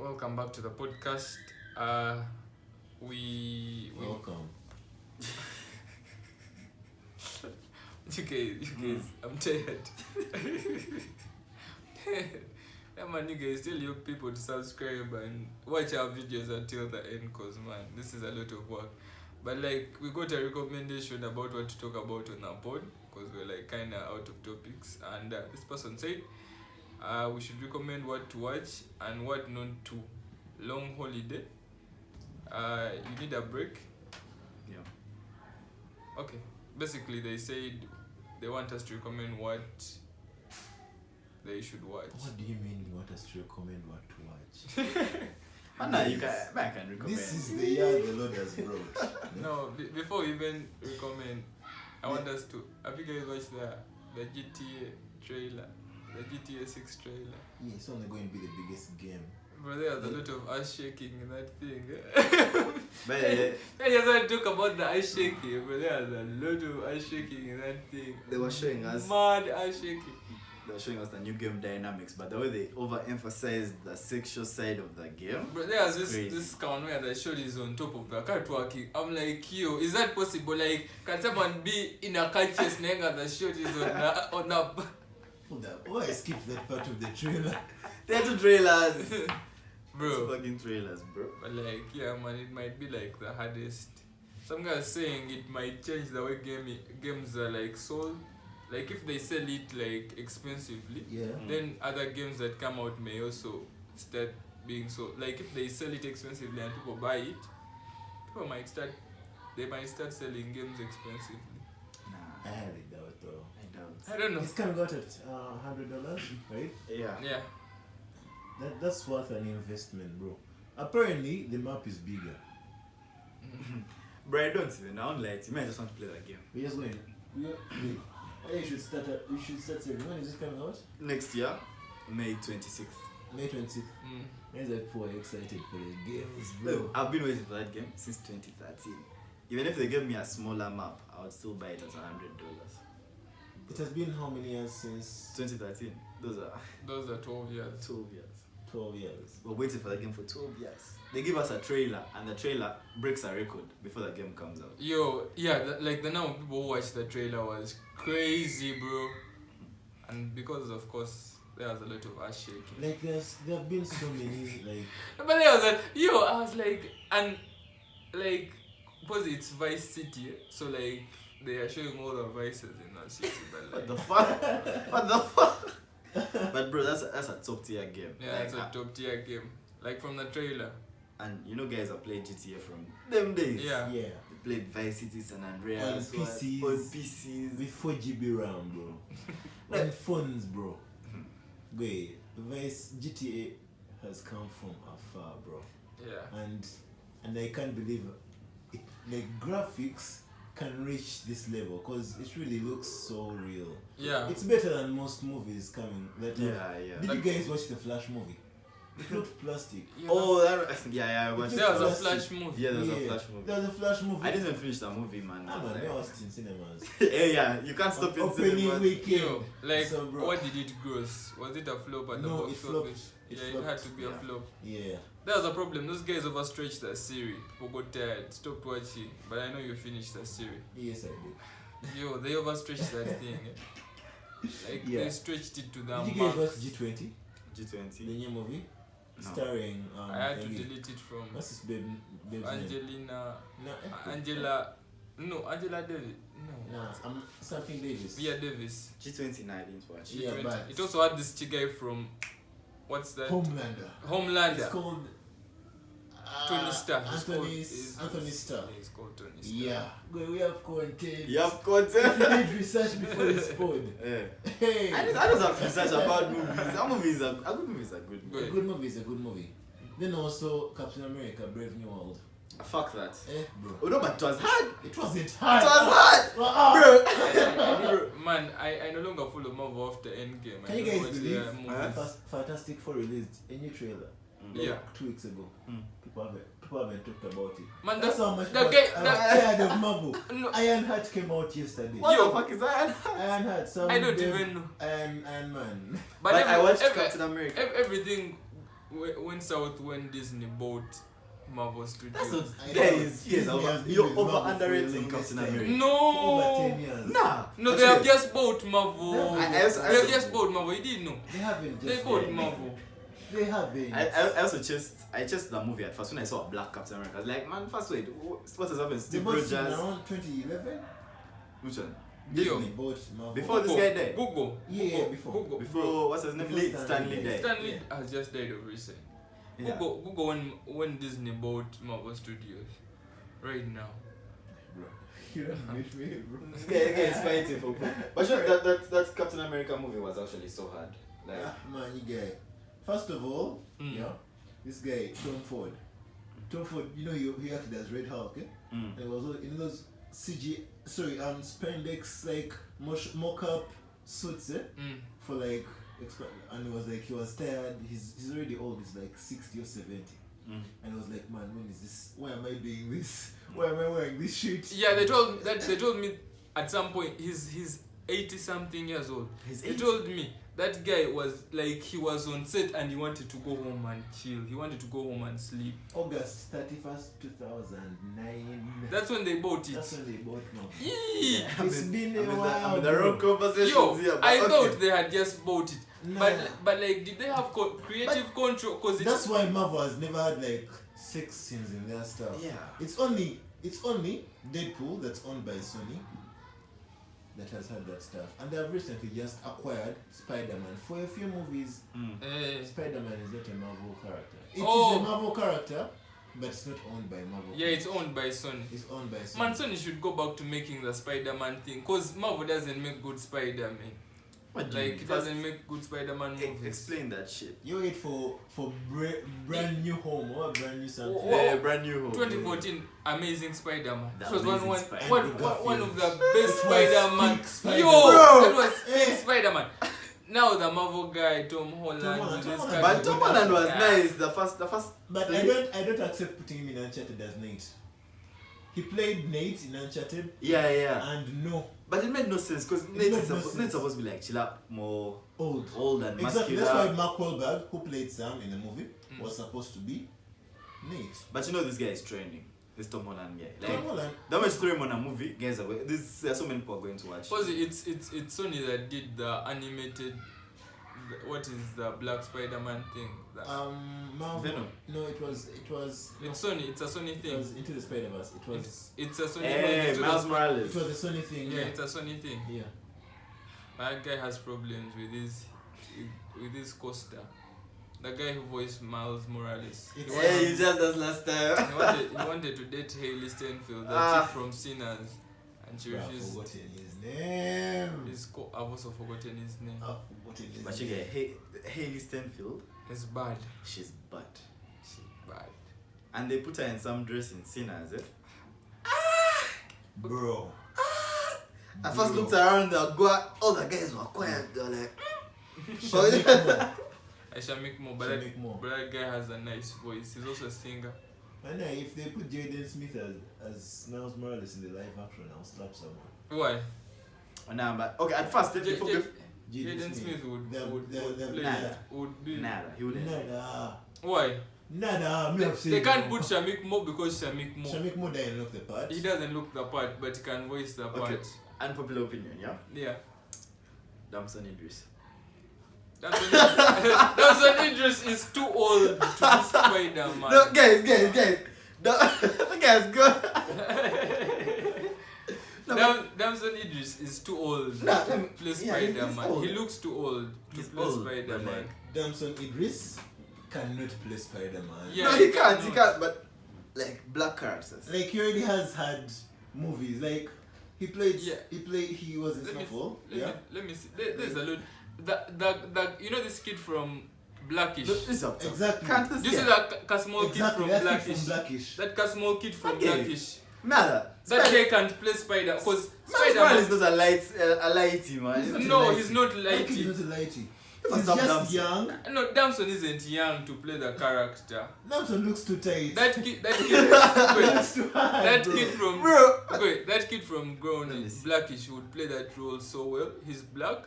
welcome back to the podcast. We Welcome. you guys, I'm tired. Yeah, man, you guys tell your people to subscribe and watch our videos until the end, cause man, this is a lot of work. But like, we got a recommendation about what to talk about on our pod, cause we're like kind of out of topics, and this person said we should recommend what to watch and what not to. Long holiday. You need a break. Yeah. Okay. Basically, they said they want us to recommend what they should watch. What do you mean you want us to recommend what to watch? I can recommend. This is the year the Lord has brought. No, before we even recommend, I want us to. Have you guys watched the GTA trailer? The GTA 6 trailer? Yeah, it's only going to be the biggest game. Bro, there's a lot of ass shaking in that thing. But I just want to talk about the ass shaking, but there's a lot of ass shaking in that thing. they were showing us Mad ass shaking. they were showing us the new game dynamics, but the way they overemphasized the sexual side of the game. But there's Crazy. this count where the shot is on top of the car twerking. I'm like, yo, is that possible? Like, can someone be in a car chase and the shot is on a Hold up. Why I skipped that part of the trailer? They're two trailers. bro? Two fucking trailers, bro. But like, yeah, man, it might be like the hardest. Some guys saying it might change the way games are like sold. Like if they sell it like expensively, Yeah. then other games that come out may also start being sold. Like if they sell it expensively and people buy it, people might start selling games expensively. Nah, I have it doubt though. I doubt. I don't know. It's coming out at $100, right? Yeah. Yeah. That's worth an investment, bro. Apparently, the map is bigger. Bro, I don't even. I don't like it. I just want to play that game. We're just going. You should start. You should start saving. When is it coming out? Next year, May 26th. May 20th. Guys are poor excited for the games, bro. Look, I've been waiting for that game since 2013. Even if they gave me a smaller map, I would still buy it at $100. It has been how many years since? 2013. Those are 12 years. 12 years. 12 years. We're waiting for the game for 12 years. They give us a trailer, and the trailer breaks a record before the game comes out. Yo, yeah, like the number of people who watched the trailer was crazy, bro. And because of course there was a lot of ass shaking. Like there have been so many like. But there was I was like, and like, because it's Vice City, so like they are showing all the vices in that city. But like, What the fuck? What the fuck? But bro, that's a top tier game. yeah, Like, it's a top tier game. Like from the trailer. and you know, guys have played GTA from them days. Yeah. Yeah. They played Vice City, San Andreas, On PCs. on PCs. With 4 GB RAM, bro. And phones, bro. Wait, Vice GTA has come from afar, bro. Yeah. And I can't believe it. Like graphics can reach this level because it really looks so real. Yeah. It's better than most movies coming. Yeah. Did you guys watch the Flash movie? It looked plastic. Yeah. Oh, I watched There was a Plastic. Flash movie. Yeah, there was a Flash movie. There was a Flash movie. I didn't even finish the movie, man. Ah, man, Like- I watched it in cinemas. yeah, you can't stop in Opening cinemas. weekend. Yo, like, So, bro, what did it gross? Was it a flop at the No, box it flopped. office? It Yeah, it flopped. had to be a Yeah. flop. Yeah. That was a problem. Those guys overstretched the series. People got tired, stopped watching. But I know you finished the series. Yes, I did. Yo, they overstretched that thing. Like, Yeah. they stretched it to the Did you guys watch max. G20? G20. The new movie? No. Starring I had to thingy. delete it from What's his babe's name? Angelina. No, Angela. No, Angela Davis. No. Nah, something Davis. Yeah, Davis. G20 I didn't watch. Yeah, G20. but- It also had this guy from. What's that? Homelander. Homelander. It's called Tony Stark. He's called- Anthony Stark. He's called Tony Stark. Yeah. We have content. You have If content. you need research before this pod. Yeah. Hey. I just have research about movies. Some movies are good movies are good. Good. A good movie is a good movie. Then also Captain America, Brave New World. Fuck that. Bro. Oh no, but it was hard. It wasn't It hard. was hard, Bro. Man, I no longer follow Marvel after Endgame. Can you guys watch believe their movies. Fantastic Four released a new trailer? Like Yeah. 2 weeks ago. Mm. People haven't talked about it. Man, That's how much the I'm guy- tired of Marvel. No. Ironheart came out yesterday. What Yo. the fuck is that? Ironheart, some I don't damn even know. Iron Man. But I watched every- Captain America. everything when South when Disney bought Marvel Studios. That's what I guys. know. Yes, Disney has been you're with Marvel over for underrating the Captain longest America. time. No. For over 10 years. Nah. No, they have Actually, just bought Marvel. No, I also- They have just bought Marvel. You didn't know. They haven't They just bought yet. Marvel. They haven't. I also chased that movie at first when I saw a black Captain America. I was like, man, first wait, what has happened? They Steve bought Rogers. it around 2011. Which one? Yo. Disney bought Marvel. Before this guy died. Google. Yeah, before. Google. Before what's his name? Before Late Stanley Stanley died. died. Stanley Yeah. has just died of recent. Yeah. Google when Disney bought Marvel Studios. Right now. Bro, you don't make me, bro. This guy is fighting for proof. But sure, that Captain America movie was actually so hard. Like, Man, you guy. First of all, Mm. yeah, this guy Tom Ford. Tom Ford, you know he acted as Red Hulk, eh? mm. It was all in those spandex like mock-up suits, eh? Mm. For like, and it was like he was tired. He's already old. He's like 60 or 70, Mm. and he was like, man, when is this? Why am I doing this? Why am I wearing this shit? Yeah, they told me at some point he's 80 something years old. He's They 80. told me that guy was like he was on set and he wanted to go home and chill. He wanted to go home and sleep. August 31st, 2009. That's when they bought it. That's when they bought Marvel. Yee! It's been a I'm in while, the wrong bro. conversation Yo, here. But I okay. thought they had just bought it. Nah. But like, did they have creative control? Cause That's why Marvel has never had like sex scenes in their stuff. Yeah. It's only Deadpool that's owned by Sony that has had that stuff. And they have recently just acquired Spider-Man. For a few movies, Spider-Man is not a Marvel character. It is a Marvel character, but it's not owned by Marvel. yeah, it's owned by Sony. It's owned by Sony. Man, Sony should go back to making the Spider-Man thing, cause Marvel doesn't make good Spider-Man. What do you Like, mean? it doesn't make good Spider-Man movies. Explain that shit. You wait for brand new home or brand new something. Oh, Yeah, brand new home. 2014 Amazing Spider-Man. The It was Amazing one Spider-Man. of the best It was Spider-Man. peak Spider-Man. Yo, Bro. that was Eh. peak Spider-Man. Now the Marvel guy, Tom Holland. Holland, with Tom his Holland. But kind Tom of- Holland was Yeah. nice. The first. But thing. I don't accept putting him in Uncharted as Nate. He played Nate in Uncharted, Yeah. and no, But it made no sense because made Nate's no sense. supposed to be like chill out, more old. and Exactly. muscular. That's why Mark Wahlberg, who played Sam in the movie, Mm. was supposed to be Nate. But you know this guy is trending. This Tom Holland guy. Like Tom Holland. that much throw him on a movie, guys. There are so many people are going to watch. Cause it's Sony that did the animated. What is the Black Spider-Man thing? Marvel. Venom. No, it was. It's Sony. It's a Sony It thing. was Into the Spider-Verse. It was. It's a Sony Hey, thing. Miles It Morales. was a Sony thing. Yeah, it's a Sony thing. Yeah. That guy has problems with his Costa. The guy who voiced Miles Morales. He It's- Hey, you just as last time. he wanted to date Hailey Steinfeld, the Ah. chick from Sinners, and she Bro, I've refused. forgotten his name. I've also forgotten his name. I've forgotten his But you name. get Hailey Steinfeld. It's bad. She's bad. She's bad. And they put her in some dress in Sinners. Bro. I first looked around, all the guys were quiet. They were like, Shamik Moore. I shall make more, but Shamik Moore. that guy has a nice voice. He's also a singer. And if they put Jaden Smith as Miles Morales in the live action, I'll slap someone. Why? nah, but okay. At first, Jaden Smith would play Nada. it. Would be. nada, he wouldn't. Nada. Why? Nada. Me have They said can't no. put Shamik Moore because Shamik Moore. Shamik Moore didn't look the part. He doesn't look the part, but he can voice the Okay. part. Unpopular opinion, yeah. Yeah. Damson Idris. Damson Idris is too old to be Spider-Man. No, guys. The guy's good. Damson Idris is too old Nah, to play he's Spider-Man. old. He looks too old to He's play old, but Spider-Man. like- Damson Idris cannot play Spider-Man. Yeah, no, he he can't. cannot. He can't. But like black characters. Like he already has had movies. Like he played. Yeah. He was in Snowfall. Yeah. Let me see. There's a lot. The you know this kid from Blackish. No, this up. Exactly. Can't this This is guy? a small kid Exactly. from That kid Blackish. from Blackish. That small kid from Okay. Blackish. Nada. That guy can't play Spider because Miles Morales is not a lighty man. He's not No, a he's not That kid is lighty. not a lighty. He He's was just Damson. young. No, Damson isn't young to play the character. Damson looks too tight. That kid, He wait, looks too hard. that bro. kid from Bro. wait, that kid from Grown Let me see. Blackish would play that role so well. He's black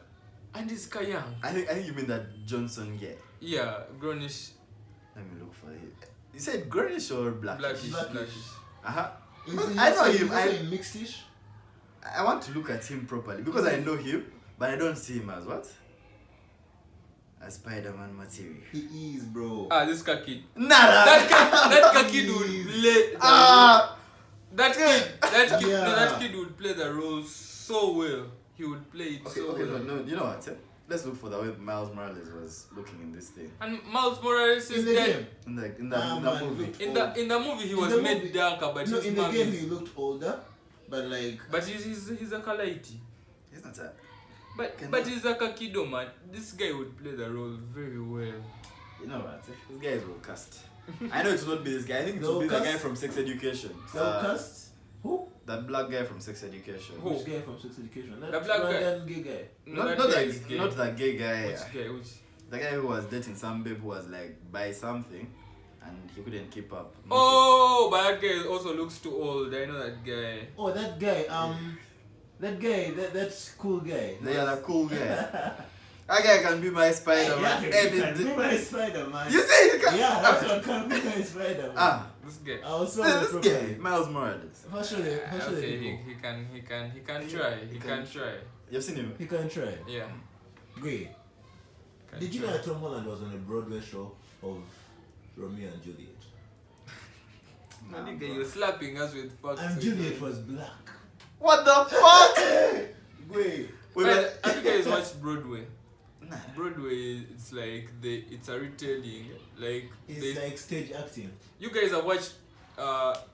and he's young. I think you mean that Johnson guy. Yeah, Grownish. Let me look for it. You said grayish or blackish? Blackish. Uh-huh. I know him. Mixedish. I want to look at him properly because I know him, but I don't see him as what? A Spider-Man material. He is, bro. This kid. Nada. That kid would play. That kid would play the role so well. He would play it so well. No, you know what? Let's look for the way Miles Morales was looking in this thing. And Miles Morales is dead. In the movie. In the movie, he was made darker, but in the game he looked older, but like. But he's a Kalaiti. He's not that. But he's a Kakido, man. This guy would play the role very well. You know what? This guy is well cast. I know it will not be this guy. I think it will be the guy from Sex Education. Well cast? Who? That black guy from Sex Education. Who? Which guy from Sex Education? The black guy. Gay guy. Not that gay guy. Which guy? The guy who was dating some babe who was like by something and he couldn't keep up. Oh, but that guy also looks too old. I know that guy. Oh, that guy. That's cool guy. Yeah, that cool guy. That guy can be my Spider-Man. Yeah, he can be my Spider-Man. You say he can? Yeah, that's what can be my Spider-Man. This guy. This guy, Miles Morales. Okay, he can try. He can try. You've seen him? He can try. Yeah. Great. Did you know that Tom Holland was on a Broadway show of Romeo and Juliet? Nigga, you're slapping us with facts. And Juliet was black. What the fuck? Wait. Have you guys watched Broadway? Nah. Broadway, it's like it's a retelling. It's like stage acting. You guys have watched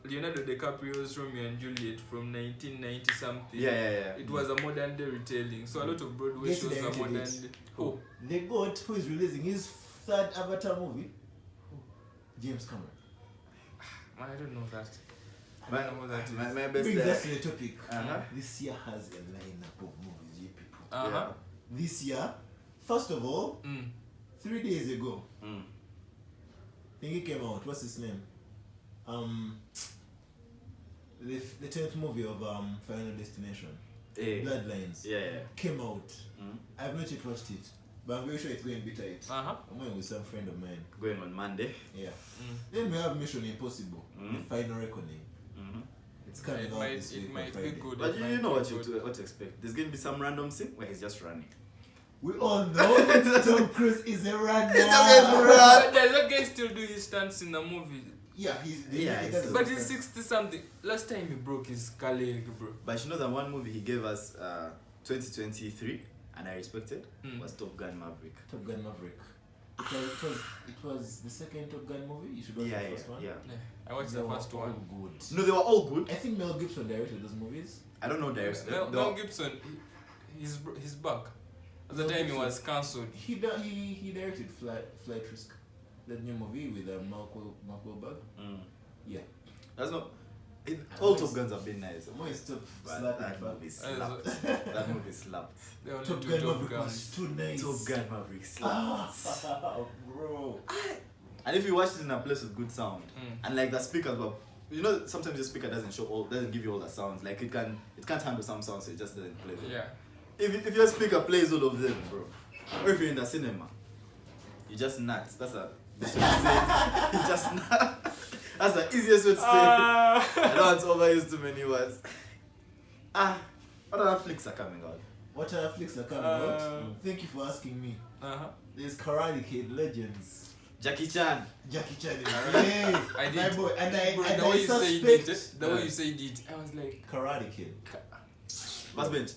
Leonardo DiCaprio's Romeo and Juliet from 1990 something. Yeah. It was a modern day retelling. So a lot of Broadway shows are modern day. Who? The GOAT who is releasing his third Avatar movie. James Cameron. I don't know that. My best Brings us to the topic. Uh-huh. This year has a lineup of movies, you people. Uh-huh. This year, first of all, 3 days ago, I think it came out. What's his name? The 10th movie of Final Destination, Bloodlines, came out. I've not yet watched it, but I'm very sure it's going to be tight. I'm going with some friend of mine. Going on Monday. Yeah. Then we have Mission Impossible, The Final Reckoning. It's coming out this week. It might be good. But you know what to expect. There's going to be some random scene where he's just running. We all know Tom Cruise is a runner. But does that guy still do his stunts in the movie? Yeah, but he's 60 something. Last time he broke his leg, bro. But you know that one movie he gave us 2023 and I respected was Top Gun Maverick. Top Gun Maverick. It was the second Top Gun movie. You should watch the first one. Yeah. I watched the first one. Good. No, they were all good. I think Mel Gibson directed those movies. I don't know direction. Mel Gibson, he's back. At the time he was cancelled. He directed Flight Risk, that new movie with Mark Wahlberg. Yeah. That's not. All Top Guns have been nice. That movie slapped. That movie slapped. Top Gun Maverick was too nice. Top Gun Maverick slapped. Bro. And if you watch it in a place with good sound, and like the speakers, but you know sometimes the speaker doesn't give you all the sounds. Like it can't handle some sounds, so it just doesn't play them. Yeah. If your speaker plays all of them, bro, or if you're in the cinema, you just nuts. That's a way to say it. You just nuts. That's the easiest way to say it. I don't want to overuse too many words. What other flicks are coming out? What other flicks are coming out? Thank you for asking me. There's Karate Kid Legends. Jackie Chan. Jackie Chan is I did. My boy. And I suspect the way you said it, I was like Karate Kid.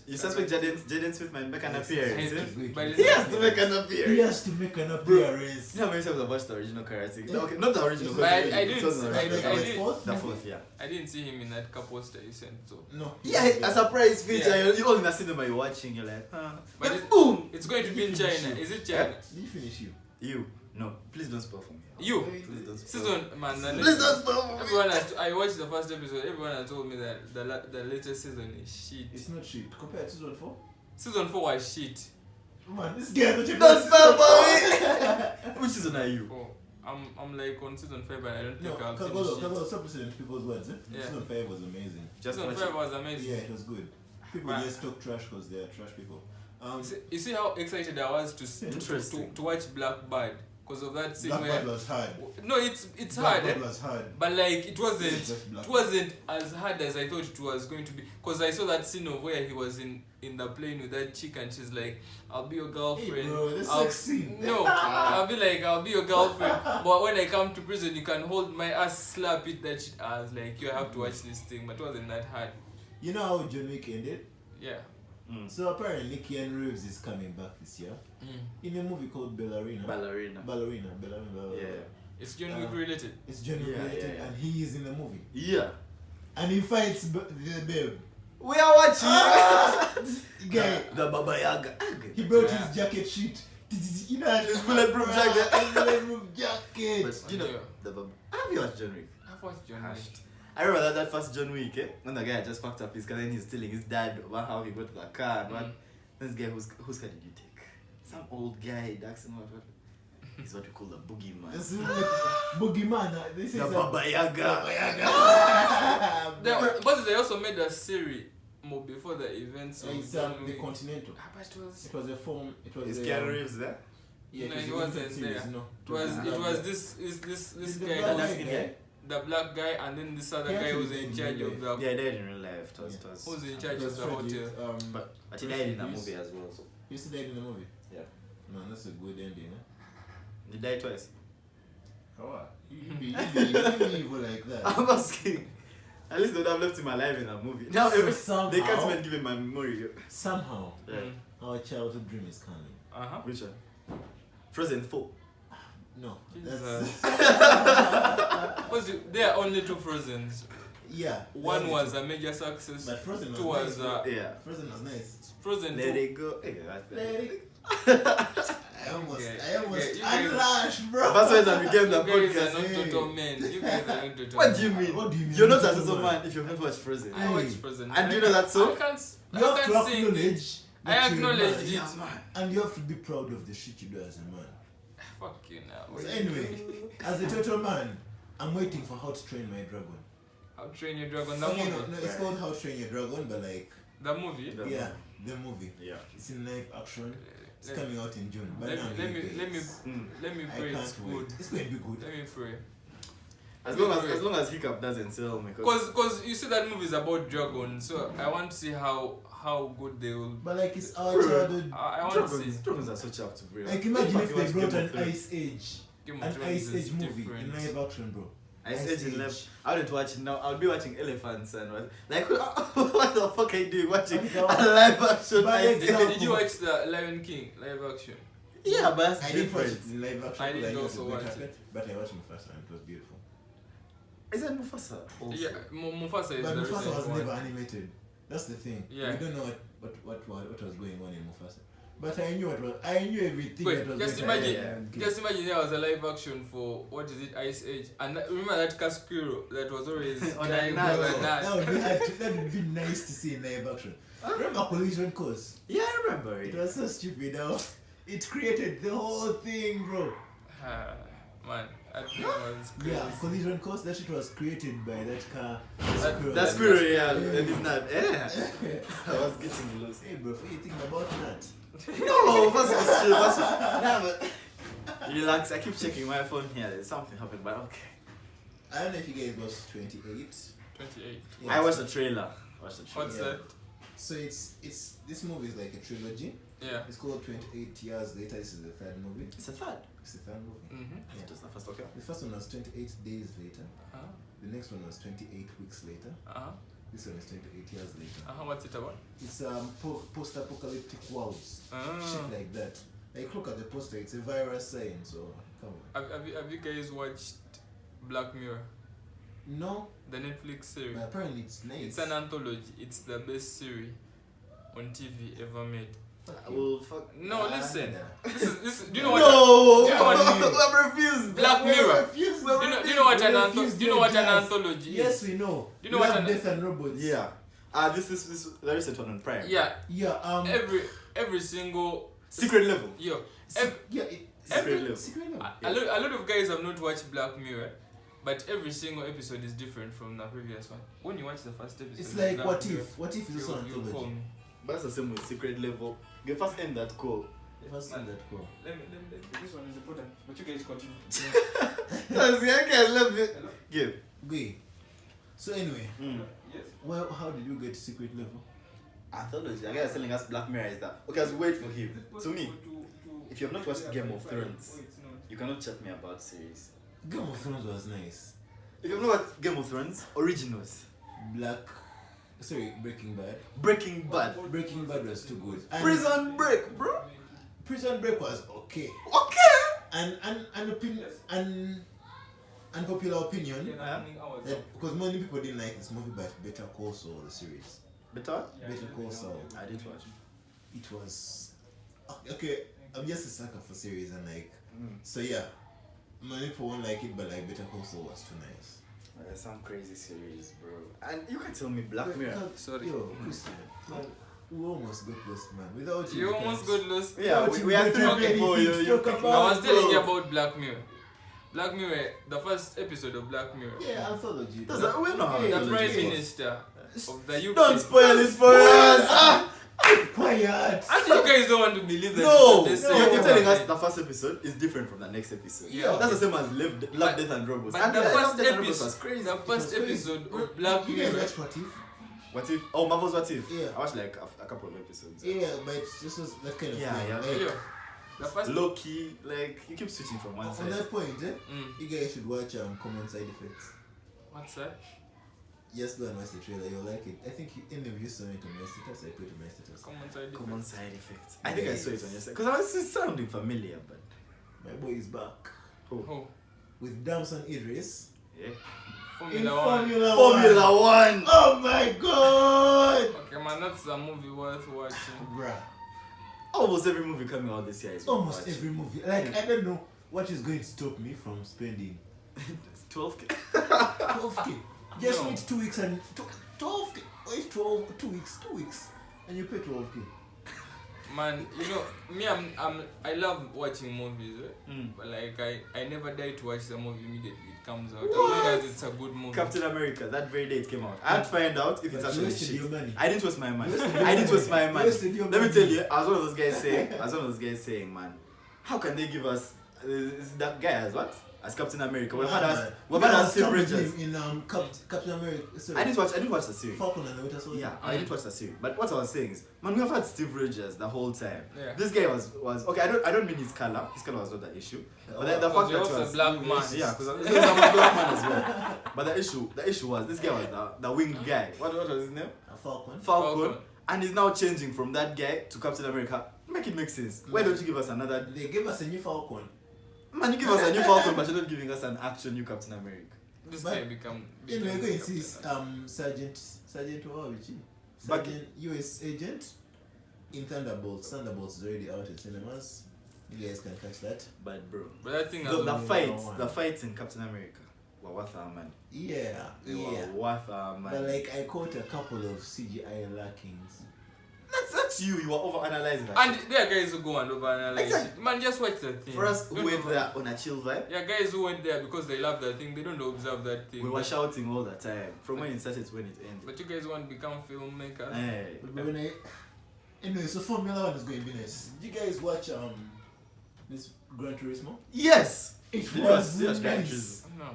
You suspect Jaden Smith might make an appearance. He has to make an appearance. He has to make an appearance. You know how many times I've watched the original Karate Kid? Okay, not the original. But I didn't. The fourth, yeah. I didn't see him in that couple poster you sent. So no. Yeah, a surprise feature. Yeah. You're all in the cinema. You're watching. You're like, But boom! It's going to be in China. Is it China? Did you finish you? You. No, please don't spoil for me. You. Please don't spoil. Please don't spoil for me. Everyone I watched the first episode. Everyone has told me that the latest season is shit. It's not shit compared to season 4. Season 4 was shit. Man, this guy don't spoil for me. Which season are you? I'm like on season 5, but I don't think I'll finish it. Stop listening to people's words. Yeah. Season 5 was amazing. Season 5 was amazing. Yeah, it was good. People just talk trash because they are trash people. You see how excited I was to watch Blackbird. because of that scene Blackbird where was hard. no, it's hard, Blackbird was hard. but like it Just wasn't Blackbird. as hard as I thought it was going to be. Because I saw that scene of where he was in the plane with that chick and she's like, "I'll be your girlfriend." Hey bro, the I'll- sex scene. No, I'll be like, "I'll be your girlfriend," but when I come to prison, you can hold my ass, slap it, that shit. I was like, you have to watch this thing, but it wasn't that hard. You know how John Wick ended? Yeah. So apparently Keanu Reeves is coming back this year in a movie called Ballerina. Ballerina. Yeah. It's John Wick related. It's John Wick related, and he is in the movie. Yeah. And he fights the babe. We are watching. Guy, The Baba Yaga. he broke his jacket sheet. You know, His bulletproof jacket. Bulletproof jacket. But you know, the Baba. Have you watched John Wick? I've watched John Wick. I remember that first John Wick, when the guy just fucked up his car and he's telling his dad about how he got to the car and what. This guy, whose car did you take? Some old guy, Daxon, what? He's what we call the boogeyman. This is Boogeyman. This is The Baba Yaga. But they also made a series more before the events of It's John the Wick. Continental. But It was a form. It was Is a, Keanu Reeves there? Yeah, No, it he was a wasn't different series, there. no. It was this The guy, black That's the guy? the black guy, and then this other He guy who was actually in did charge really of the Yeah, he died in real life. It was. who's in It charge was of the tragic. hotel. But he died in that movie as well. So. You see that in the movie? Yeah. Man, that's a good ending, huh? He died twice. Oh, you be evil like that. I'm asking. At least they would have left him alive in that movie. Now So they can't somehow- even give him a memory. Somehow, Yeah. our childhood dream is coming. Which one? Frozen 4. No, Jesus. that's Because there are only two Frozens. yeah. One that was is- a major success. but Frozen Two was was nice. Yeah. Frozen was nice. Frozen Let 2. it go. Hey, that's Let bad. it- I almost you guys- unlashed, bro. That's why I became the You guys podcast. are not Hey. total men. You guys are not total What men. do you mean? What do you mean? You're not a Total total man. man if you've never watched Frozen. I watch Frozen. And do you know that song? I can't. You have to I can't sing. acknowledge. I that you're a acknowledge man. it. Yeah, man. And you have to be proud of the shit you do as a man. Fuck you now. So anyway, as a total man, I'm waiting for How to Train My Dragon. How to Train Your Dragon. The Okay, movie. no, it's called How to Train Your Dragon, but like, The movie. The yeah, the movie. Yeah. It's in live action. It's Let- coming out in June. But Let now me let me I pray can't it's wait. good. It's going to be good. Let me pray. As long as Hiccup doesn't sell me. Cause you see that movie is about dragons, so I want to see how good they will. But like, it's our childhood. I want to see. Dragons are so sharp to bring. Like, imagine if they brought an Ice Age. Game An of Thrones Ice is Age movie different. in live action, bro. Ice Age in left. I wouldn't watch it now. I'll be watching elephants and what. Like, what the fuck are you doing watching a live action But Ice example- Age? Did you watch the Lion King live action? Yeah, but that's I didn't watch different. it in live action. I didn't because knew also it was watch going to it. happen, But I watched Mufasa and it was beautiful. Is that Mufasa? Also? Yeah, Mufasa is But the Mufasa recent was one. never animated. That's the thing. Yeah. We don't know what was going on in Mufasa. But I knew everything Wait, that was just going imagine, to happen. just imagine there was a live action for what is it, Ice Age, and remember that Casquiro that was always On dying a for nut. a nut. That would be nice to see in live action. Remember Collision Course? Yeah, I remember It it. was so stupid. It created the whole thing, bro. Ah, man, that thing was crazy. Yeah, Collision Course. That shit was created by that car. That's Squirrel, yeah, and it's not. Yeah. I was getting lost. Hey, bro, what do you think about that? No, that's true. Nah, but relax. I keep checking my phone here. There's something happened, but okay. I don't know if you guys watched 28. 28. Yeah, I watched the trailer. What's Yeah. that? So it's this movie is like a trilogy. Yeah. It's called 28 Years Later. This is the third movie. It's a third. It's the third movie. Mm-hmm. Yeah. Just the first, okay. The first one was 28 days later. Uh-huh. The next one was 28 weeks later. Uh-huh. This one is 28 years later. What's it about? It's post-apocalyptic worlds. Ah. Shit like that. Like look at the poster. It's a virus sign. So come on. Have you guys watched Black Mirror, No, the Netflix series? but apparently it's nice. It's an anthology. It's the best series on TV ever made. Well, fuck. No, Ah, listen. nah. This is. Do you know what? No! Do you know what? I'm refused. Black Mirror. Refused. Do you know what an Refused anthology? Do you know what an yes. anthology Yes, is? we know. Do you know We what have an- Death and Robots. Yeah. This is the recent one on Prime. Yeah. Yeah. Every single Secret level. yo. Yeah. Secret level. Secret level. A lot of guys have not watched Black Mirror, but every single episode is different from the previous one. When you watch the first episode, It's of like Black what Mirror, if? What if is also an you call anthology? me. But that's the same with Secret level. You first end that call. If I see that cool. Let me, this one is important, but you guys continue. Let me give. Okay. So anyway, Yes. well, how did you get to secret level? Anthology. The guy is telling us Black Mirror is that. Okay, let's wait for him. To me, if you have not watched Game of Thrones, you cannot chat me about series. Game of Thrones was nice. If you have not watched Game of Thrones, originals. Breaking Bad. Breaking Bad. Breaking Bad was too good. And Prison Break, bro. Prison Break was okay. Okay. And unpopular opinion. That because many people didn't like this movie, but Better Call Saul, the series. Better? Better Call Saul. I didn't watch. It was okay. I'm just a sucker for series and like so yeah. Many people won't like it, but like Better Call Saul was too nice. There's some crazy series, bro. And you can tell me Black Mirror. Sorry. Yo, Christian, we almost got lost, man. Without you, You almost got lost. Yeah, we are three people. I was telling you about Black Mirror. Black Mirror, the first episode of Black Mirror. Yeah, anthology. We're not The Prime Minister of the UK. Don't spoil it for us. Quiet. Actually, you guys don't want to believe that. No, This you're telling us the first episode is different from the next episode. Yeah. That's the same as Love, Death and Robots. But And the Love, first Death and Robots was episode, crazy. the first episode of Black You guys Mirror. watch What If? What if? Oh, Marvel's What If? Yeah. I watched like a couple of episodes. Yeah, but this was that kind of Yeah, thing. yeah. Like, Yeah. The first. Low key, like you keep switching from one on side. that point, Mm. you guys should watch Common Side Effects. What's that? Just go and watch the trailer, you'll like it. I think any of you saw it on my status, I put it on my status. Common side. Common side effects. I think I saw it on your side because I was sounding familiar, but My boy is back. Oh. With Damson Idris. yeah. In Formula One. Formula One. Oh my god! Okay, man, that's a movie worth watching. Bruh. Almost every movie coming out this year is Almost watching. every movie. Like, I don't know what is going to stop me from spending 12K. 12k. Just No. wait 2 weeks and 12k. Wait 2 weeks. 2 weeks. And you pay 12k. Man, you know, me, I love watching movies, but like I never die to watch the movie immediately it comes out. As long as it's a good movie. Captain America, that very day it came out. I had to find out if it's But you actually wasted shit. your money. I didn't waste my money. You wasted your I didn't money. waste my You money. wasted your Let me money. tell you, I was one of those guys saying, man, how can they give us that guy as what? As Captain America. We've had us Steve Rogers. in Captain America. Sorry. I didn't watch the series. Falcon and the Winter Soldier. Yeah, I didn't watch the series. But what I was saying is, man, we have had Steve Rogers the whole time. Yeah. This guy was okay. I don't mean his color. His color was not the issue. But the Because fact you're that he also was a black man. yeah, because I'm a black man as well. But the issue was this guy was the winged guy. What was his name? A Falcon. Falcon. And he's now changing from that guy to Captain America. Make it make sense. Why don't you give us another? They gave us a new Falcon. Man, you give us a new Falcon, but you're not giving us an actual new Captain America. This But guy become. Then we're going to see Sergeant Wawichi. But- Sergeant US agent in Thunderbolts. Thunderbolts is already out in cinemas. You guys can catch that. But bro, But I think the fights in Captain America were worth our money. Yeah, They yeah. were worth our money. But like I caught a couple of CGI lackings. That's you. You are overanalyzing that. And shit. there are guys who go and overanalyze Exactly. it. Man, just watch the thing. For us who Don't went over- there on a chill vibe, Yeah, guys who went there because they love that thing, they don't observe that thing. we were shouting all the time from when it started to when it ended. But you guys want to become filmmakers. Hey. But when anyway, so Formula One is going to be nice. Did you guys watch this Gran Turismo? Yes. It Did was you watch Gran nice. Turismo? No.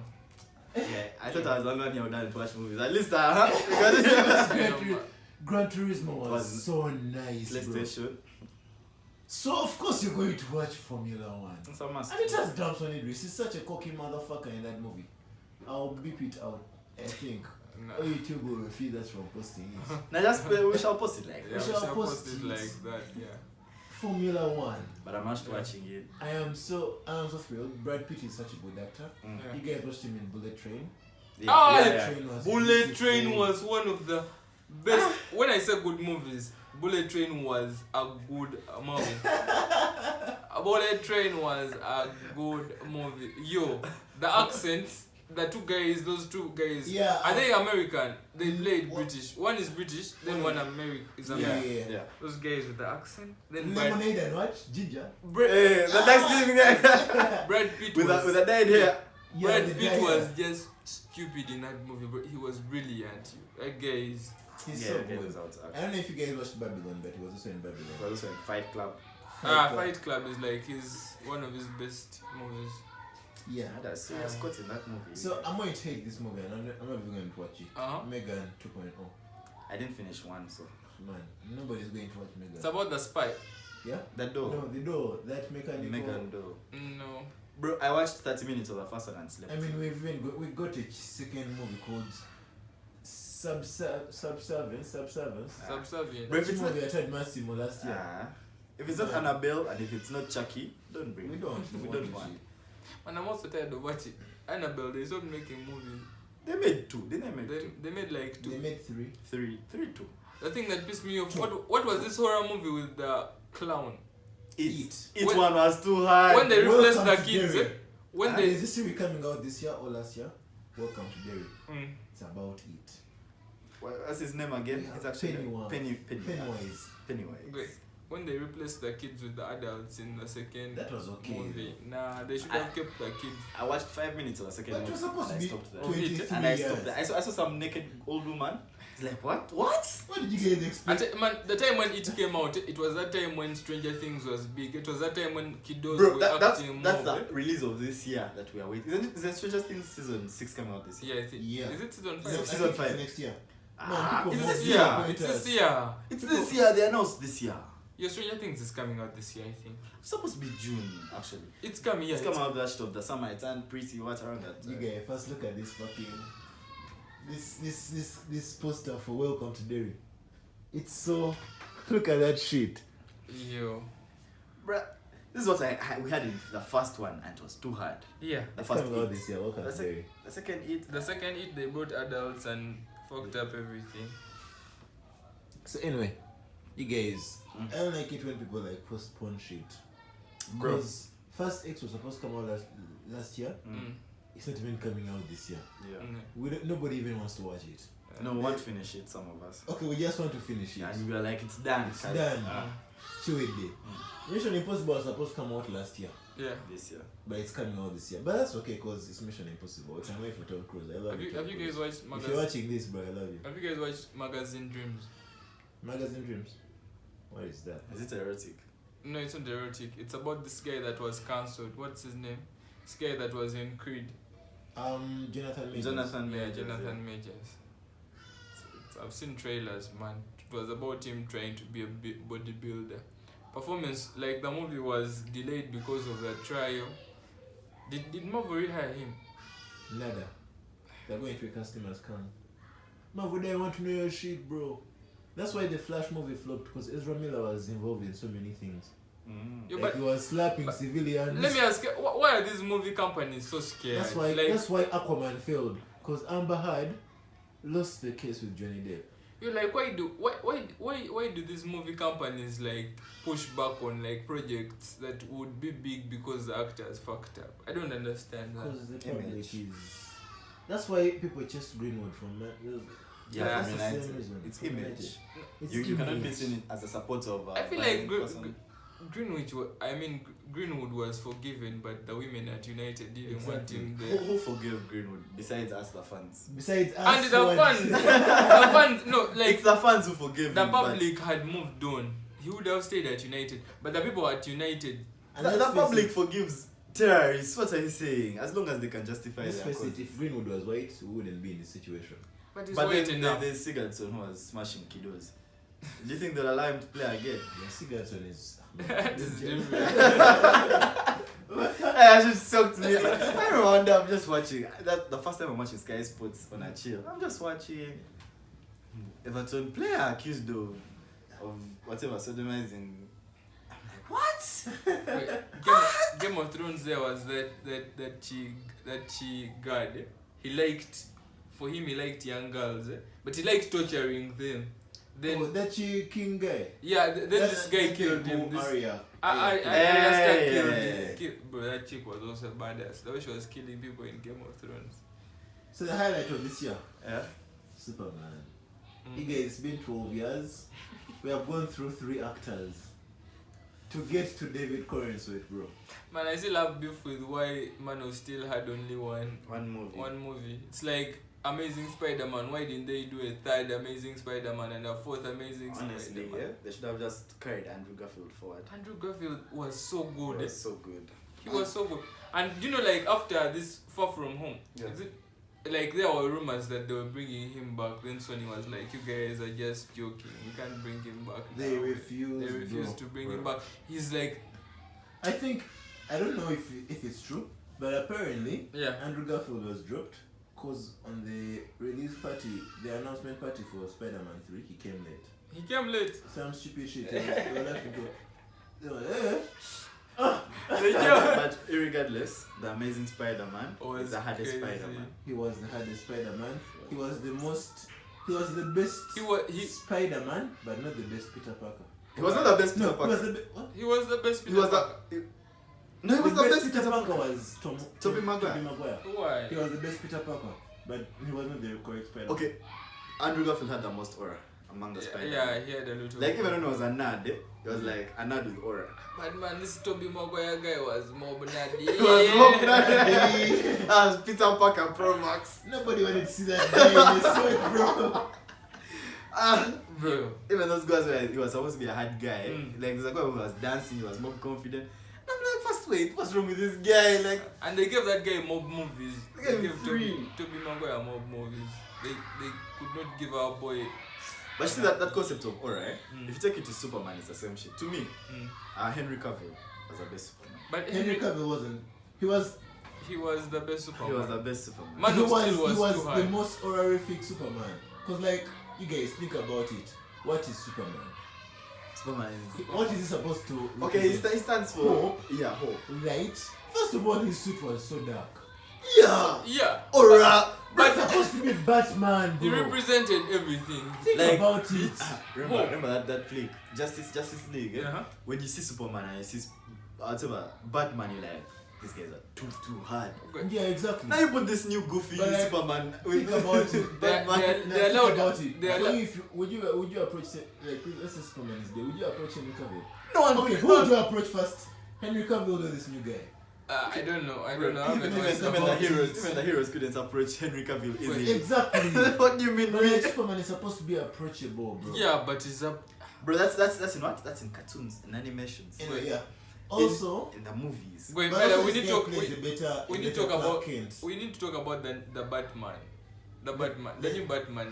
Yeah, I thought I was the only one here who didn't watch movies. At least because Gran Turismo was Was so nice, bro. PlayStation. So of course you're going to watch Formula One. It's a must. And it has Damson Idris. He's such a cocky motherfucker in that movie. I'll beep it out, I think. No. Oh, YouTube will feed us from posting it. Now just we shall post it like Yeah, that. we shall shall post post it it. like that, yeah. Formula One. But I'm not watching it. I am so thrilled. Brad Pitt is such a good actor. Yeah. You guys watched him in Bullet Train. Ah, Train was Bullet beautiful. Train was one of the best. When I say good movies, Bullet Train was a good movie. Bullet Train was a good movie. Yo, the accents, those two guys, Yeah, are they American? They played British. One is British, then one is Yeah, American. yeah. Yeah. Those guys with the accent. Then Brad, Lemonade and what? Ginger. Hey, the next thing guy Brad Pitt with was, a dead hair. Brad the Pitt guy, was just stupid in that movie, but he was brilliant. That guy is. He's Yeah, so okay, good. those out. I don't know if you guys watched Babylon, but he was also in Babylon. Also in Fight Club. Fight Club is like one of his best movies. Yeah. That's serious quote in that movie. So I'm going to take this movie and I'm not even going to watch it. Megan 2.0. I didn't finish one, so. Man, nobody's going to watch Megan. It's about the spy. Yeah? The door. No, the door. That mechanical. Megan door. No. Bro, I watched 30 minutes of the first one and slept. I mean, we got a second movie called Subservience. Subservient. Bro, if Which it's not, movie I tried Massimo last year. if it's not Annabelle and if it's not Chucky, don't bring We it. don't. We don't want. And I'm also tired of watching Annabelle. They stopped making movies. They made two, didn't they make two? They made like two. They made 3. Two. The thing that pissed me off. What was this horror movie with the clown? It When- one was too hard. When they replaced the Welcome to kids. Derry. When they Is this series coming out this year or last year? Welcome to Derry. It's about it. What's his name again? Yeah, It's actually Pennywise. Pennywise. Wait, when they replaced the kids with the adults in the second That was okay. movie, they should have kept the kids. I watched 5 minutes of the second But it movie. was supposed to and be I stopped there. 23 And I years. stopped there. I saw some naked old woman. It's like, what? What? What did you guys expect? The time when it came out, it was that time when Stranger Things was big. It was that time when kiddos Bro, were that's acting the more. release of this year that we are waiting. Isn't Stranger Things season 6 coming out this year? Yeah, I think. Yeah. Is it season No, 5? I season think it's 5. next year. It's people this must year. be It's this pointers. year. It's this year. They announced this year. Your Stranger Things is coming out this year, I think. It's supposed to be June, actually. It's coming, yeah. It's coming out that of the summer. It's and pretty what around that. You guys first look at this fucking this poster for Welcome to Derry. It's so look at that shit. Yo. Bruh, this is what we had in the first one, and it was too hard. Yeah. The It's first coming out it, this year. Welcome the, to sec- Derry. the second it. The second it, they brought adults and fucked up everything. So anyway, you guys, I don't like it when people like postpone shit. Bro. Because first X was supposed to come out last year. It's not even coming out this year. Yeah. Nobody even wants to watch it. No, we want to finish it, some of us. Okay, we just want to finish it. And we were like, it's done. It's done. Ah, Show it there. Mission Impossible was supposed to come out last year, Yeah. this year. but it's coming out this year. But that's okay because it's Mission Impossible. It's wait for Tom Cruise. I love Have you Tom guys Cruise. watched If you're Magazine? watching this, bro, I love you. Have you guys watched Magazine Dreams? Magazine Dreams. What is that? Is it erotic? No, it's not erotic. It's about this guy that was cancelled. What's his name? This guy that was in Creed. Jonathan Majors. Jonathan Yeah, Majors, Jonathan Majors. I've seen trailers, man. It was about him trying to be a bodybuilder. Performance, like the movie was delayed because of the trial. Did Marvel hire him? Nada. They're going to a customer's come. Marvel, they want to know your shit, bro. That's why the Flash movie flopped because Ezra Miller was involved in so many things. Yo, Like but he was slapping civilians. let me ask you, why are these movie companies so scared? That's why Aquaman failed because Amber Heard lost the case with Johnny Depp. you're like, why do these movie companies like push back on like projects that would be big because the actors fucked up? I don't understand that. Because the public Image. is. That's why people chased Greenwood from Yeah, that's from the same United. reason. It's From image. United. It's You cannot be image. seen it as a supporter of. I feel violent like person. Greenwood was forgiven, but the women at United didn't want Exactly. him Who, there. who forgave Greenwood besides us, the fans? Besides us, And the ones- fans, the fans, no, It's like the fans who forgave the him. but public had moved on. He would have stayed at United, but the people at United, And The let's face public it, forgives terrorists. What are you saying? As long as they can justify let's their face cause. it, if Greenwood was white, we wouldn't be in this situation. but he's But white then enough. there's Sigurdsson who was smashing kiddos. Do you think they'll allow him to play again? Yeah, Sigurdsson is. This is different. I just shocked me. I remember I'm just watching. The first time I'm watching Sky Sports on a chill. I'm just watching Everton player accused of whatever sodomizing. I'm like, what? Wait, Game of Thrones there was that she guard. He liked young girls, but he liked torturing them. Then that king guy. yeah, then this guy killed him. This Arya. Bro, that chick was also badass. The way she was killing people in Game of Thrones. So the highlight of this year, Yeah. Superman. You guys, it's been 12 years. We have gone through 3 actors to get to David Corenswet, bro. Man, I still have beef with why Man of Steel had only one One movie. movie. It's like Amazing Spider-Man, why didn't they do a third Amazing Spider-Man and a fourth Amazing Honestly, Spider-Man? yeah, they should have just carried Andrew Garfield forward. Andrew Garfield was so good. He was so good. He was so good. And you know, like after this Far From Home, Yeah. is it, like there were rumors that they were bringing him back. Then Sony was like, "You guys are just joking. You can't bring him back." They now." refused. They refused to bring him back. He's like, I think, I don't know if it's true, but apparently yeah. Andrew Garfield was dropped because on the release party, the announcement party for Spider-Man 3, he came late. He came late. Some stupid shit. They were laughing to. They were But irregardless, the Amazing Spider-Man Was is the hardest crazy. Spider-Man. He was the hardest Spider-Man. He was the most. He was the best He Spider-Man, but not the best Peter Parker. He was not the best Peter No, he was Parker. the what? he was the best. He was the. No, he was the best Peter Parker was Tobey Maguire. Why? He was the best Peter Parker, but he wasn't the correct Spider-Man. Okay, Andrew Garfield had the most aura among the Spider-Man. Yeah, he had a lot of. Like even when he was a nerd, it was like a nerd with aura. But man, this Tobey Maguire guy was more nerdy. He was more nerdy. As Peter Parker Pro Max. Nobody wanted to see that guy in his suit, bro. Bro. Even those guys were, he was supposed to be a hard guy. Mm. Like there's a guy who was dancing, he was more confident. I'm like, first wait, what's wrong with this guy? Like, And they gave that guy mob movies. They gave him Tobey Maguire mob movies. They could not give our boy. but you see that concept of aura, eh? Mm. If you take it to Superman, it's the same shit. To me, Henry Cavill was the best Superman. But Henry Cavill wasn't. He was. he was the best Superman. He was the best Superman. Man he of Steel was he was too the high. most horrific Superman. Cause like you guys think about it. What is Superman? Superman is. What is he supposed to? Okay, he represent? stands for Hope. Yeah, hope. Right. First of all, his suit was so dark. Yeah, Yeah. aura. That's supposed to be Batman, He bro. represented everything. Think Like- about it. Remember that flick, Justice League. Eh? Uh-huh. When you see Superman and you see whatever Batman, you're like, these guys are too hard. Yeah, exactly. Now you put this new goofy But, like, Superman Think about it. Batman. They're Now allowed- think about it. they're For allowed- you, if you, would you approach like let's say Superman is there? Would you approach Henry Cavill? No one Okay, who would you approach first? Henry Cavill or this new guy? I don't know. I Even, don't know. I haven't even, watched even, about the heroes, it. even the heroes couldn't approach Henry Cavill easily. Exactly. What do you mean, But me? like, Superman is supposed to be approachable, bro. Yeah, but it's up. Bro, that's in what? That's in cartoons and animations. Anyway, yeah. Also, In the movies. Going but better. also We this need guy to. plays a better. We a need to better talk about. Clark Kent. We need to talk about the Batman. The Batman. The new Batman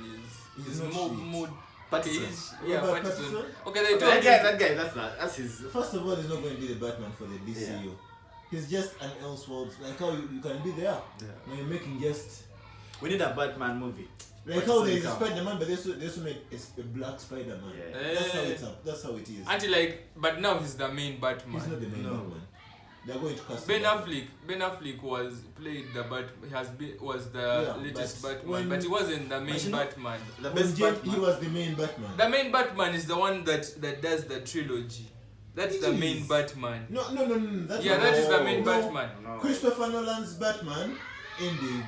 is He's not more shit. mood. Pattinson. Yeah, Robert Pattinson. Pattinson? Okay, they Okay, told that guy, that's his. First of all, he's not going to be the Batman for the DCU. Yeah. He's just an Elseworlds. Like how you can be there Yeah. when you're making just. We need a Batman movie. Like Pattinson how there's a come. Spider-Man, but they also made a black Spider-Man. Yeah. That's how it's up. That's how it is. Until like, but now he's the main He's Batman. not the main No. Batman. They're going to cast Ben him. Affleck was played the was the Yeah, latest but Batman, when- but he wasn't the main you know- Batman. The When best Jet, Batman. he was the main Batman. The main Batman is the one that does the trilogy. That's the It main is. Batman. No. That's Yeah, that is the main no. Batman. No. Christopher Nolan's Batman ended.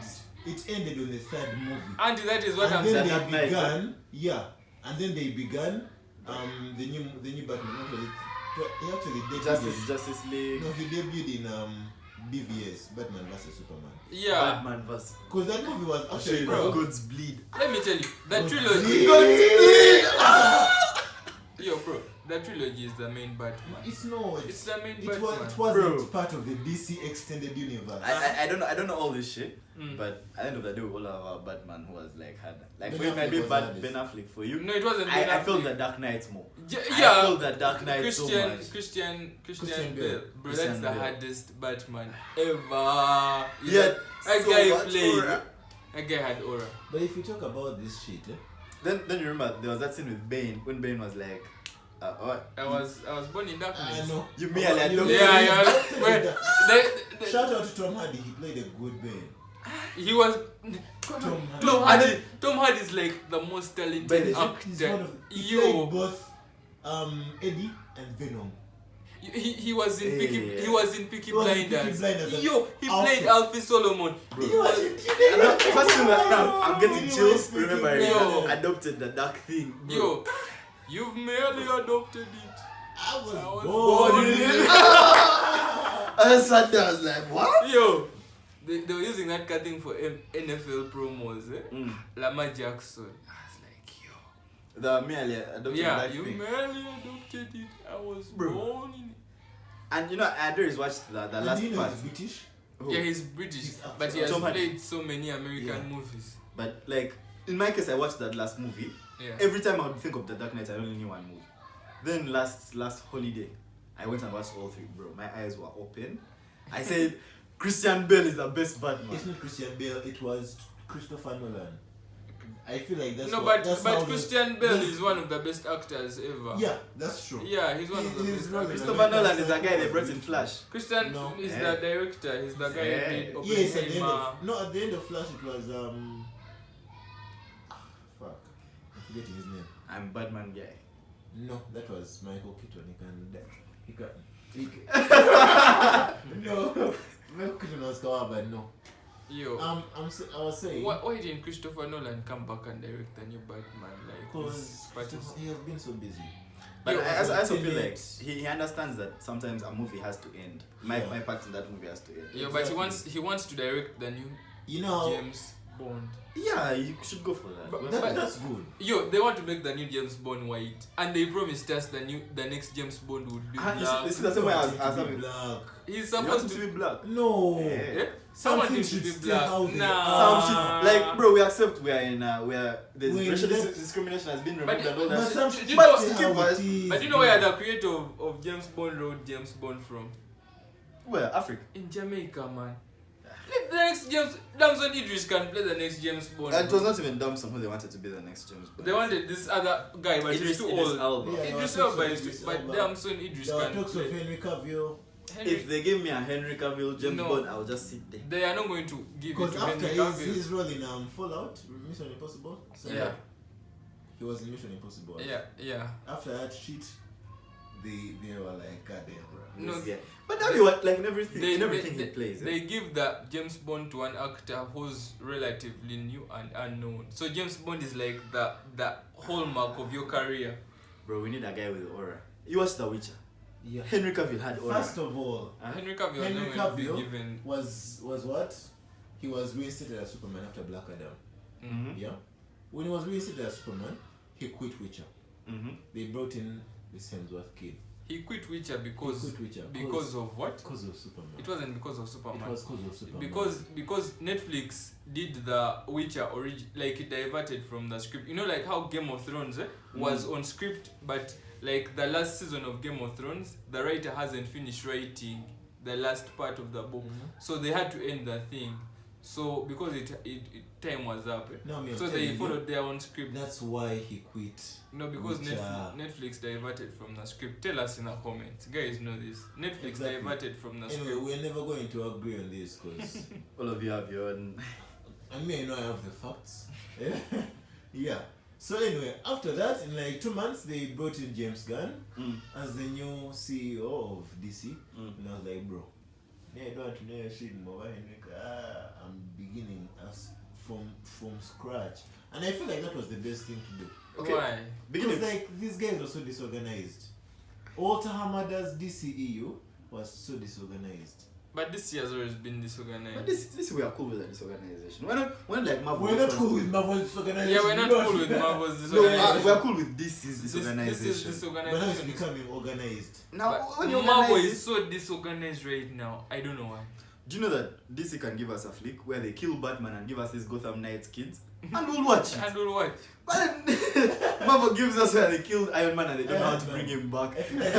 It ended on the third movie. And that is what And I'm then saying. Dark they Knight, began. Yeah, and then they began. The new Batman. What was it? He actually debuted. Justice League. No, he debuted in BVS, Batman vs Superman. Yeah. Batman vs. Because that movie was I'll show actually you Bro. the goods bleed. Let me tell you, the Good trilogy. bleed. Yo, bro, the trilogy is the main Batman. It's not. It's the main It Batman. wasn't Bro. part of the DC extended universe. I don't know all this shit, Mm. but at the end of the day, we all have our Batman who was like hard. Like Ben for you, maybe Affleck was hardest. Ben Affleck. For you, No, it wasn't. Ben I feel Affleck. the Dark Knight more. Yeah, I feel the Dark Knight so much. Christian Christian Bale. Bale. Bro, Christian that's the Bale. hardest Batman ever. Yeah, that so guy much played. aura. That guy had aura. But if you talk about this shit, Then you remember there was that scene with Bane when Bane was like, what? I was born in darkness. I know. You merely You adopted Yeah, merely yeah. adopted Wait, it. Shout out to Tom Hardy. He played a good Bane. he was. Tom Hardy. Tom Hardy is like the most talented Bane is- He's one actor. of, he Yo, played both Eddie and Venom. he was in Peaky. Yeah. He was in Peaky He was in Peaky Blinders. Blinders and Yo, he Alfred. played Alfie Solomon. Bro. He was- And the first thing that now I'm getting You chills. were Remember, I Yo. adopted the dark thing. Bro. Yo, you've merely adopted it. I was born born in in I sat there, I was like, what? Yo, They were using that cutting for NFL promos, Lamar Jackson. I was like, yo. The merely adopted Yeah, black you thing. merely adopted it. I was Bro. born in it. And you know, I always watched the And last you know part. he's British. Oh. Yeah, he's British, He's but he has Tom Hardy. played so many American Yeah. movies. But like in my case, I watched that last movie. Yeah. Every time I would think of The Dark Knight, I only knew one movie. Then last holiday, I went and watched all three, bro. My eyes were open. I said, Christian Bale is the best Batman. It's not Christian Bale. It was Christopher Nolan. I feel like that's No, what, but that's how the- Christian Bale that's- is one of the best actors ever. Yeah, that's true. Yeah, he's one of the He's best one of actors. the- Christopher Nolan is the guy they brought in Flash. Christian No. is Yeah. the director. He's the guy Yeah. who did Yes, at the end Oppenheimer. of no, at the end of Flash it was fuck, I'm forgetting his name. I'm Batman guy. No, that was Michael Keaton. He can no, Michael Keaton was Kawhi, no. Yo, I was saying why didn't Christopher Nolan come back and direct the new Batman? Like, because he has been so busy. But Yo, I also feel like Tenet. he understands that sometimes a movie has to end. My Yeah. part in that movie has to end. yeah, but Exactly. he wants to direct the new You know, James Bond. Yeah, you should go for that. But- that's good. Yo, they want to make the new James Bond white, and they promised us the next James Bond would be Ah, black. you see, that's the way I was To be having. black. He's You want supposed him to to be be black. No. yeah? Someone Something needs to should be stay black. how they Nah. Some shit, like bro, we accept we are in where there's Wait, racial that- discrimination has been But- removed and all But that some shit. should you But know- stay skip how us. it is, But you know bro. where the creator of James Bond wrote James Bond from? Where Africa? In Jamaica, man. Let the next Damson Idris can play the next James Bond. It was not even Damson who they wanted to be the next James Bond. They wanted this other guy, but he's too old. Elba. Yeah. Idris there Elba were is talks too, of but Idris Elba. Damson Idris There were can talks of play. Henry Cavill. If they give me a Henry Cavill James No. Bond, I'll just sit there. They are not going to give it Because to after Henry Cavill. his role in Fallout, Mission Impossible, so Yeah, he was in Mission Impossible. yeah. After that shit, they were like, God damn, bro. No, Yeah. But now you want like in everything, They, in everything they, he plays. they give the James Bond to an actor who's relatively new and unknown. So James Bond is like the hallmark of your career. Bro, we need a guy with aura. You watched The Witcher. Yeah. Henry Cavill had aura. First of all, Henry Cavill is Henry not going to be Cavill given. was what? He was reinstated as Superman after Black Adam. Mm-hmm. Yeah. When he was reinstated as Superman, he quit Witcher. Mm-hmm. They brought in the Hemsworth kid. He quit Witcher because He quit Witcher because of what? Because of Superman. It wasn't because of Superman. It was because of Superman. Because Netflix did the Witcher like it diverted from the script. You know, like how Game of Thrones was on script, but like the last season of Game of Thrones, the writer hasn't finished writing the last part of the book, so they had to end the thing. So because it time was up, No, me, I'm so telling they you, followed their own script. That's why he quit. No, because Witcher. Netflix diverted from the script. Tell us in the comments, guys. Know this. Netflix Exactly. diverted from the Anyway, script. we're never going to agree on this because All of you have your own. I mean, I know I have the facts. Yeah. So anyway, after that, in like 2 months, they brought in James Gunn as the new CEO of DC, and I was like, bro, yeah, I don't want to know your shit more. I'm beginning as from scratch, and I feel like that was the best thing to do. Okay. Why? Because like these guys were so disorganized. Walter Hamada's DCEU was so disorganized. But this year has always been disorganized. But this we are cool with this organization. We're not like Marvel. We're not first cool to- with Marvel's disorganization. Yeah, we're not No. cool with Marvel's No, disorganization. we're cool with this is This disorganization. is But now it's disorganization. becoming organized. Now, But when you Marvel organize is it, so disorganized right now. I don't know why. do you know that DC can give us a flick where they kill Batman and give us these Gotham Knights kids, and we'll watch it. And will watch. But then Marvel gives us where they killed Iron Man and they don't know how to Iron bring Man. him back. I feel like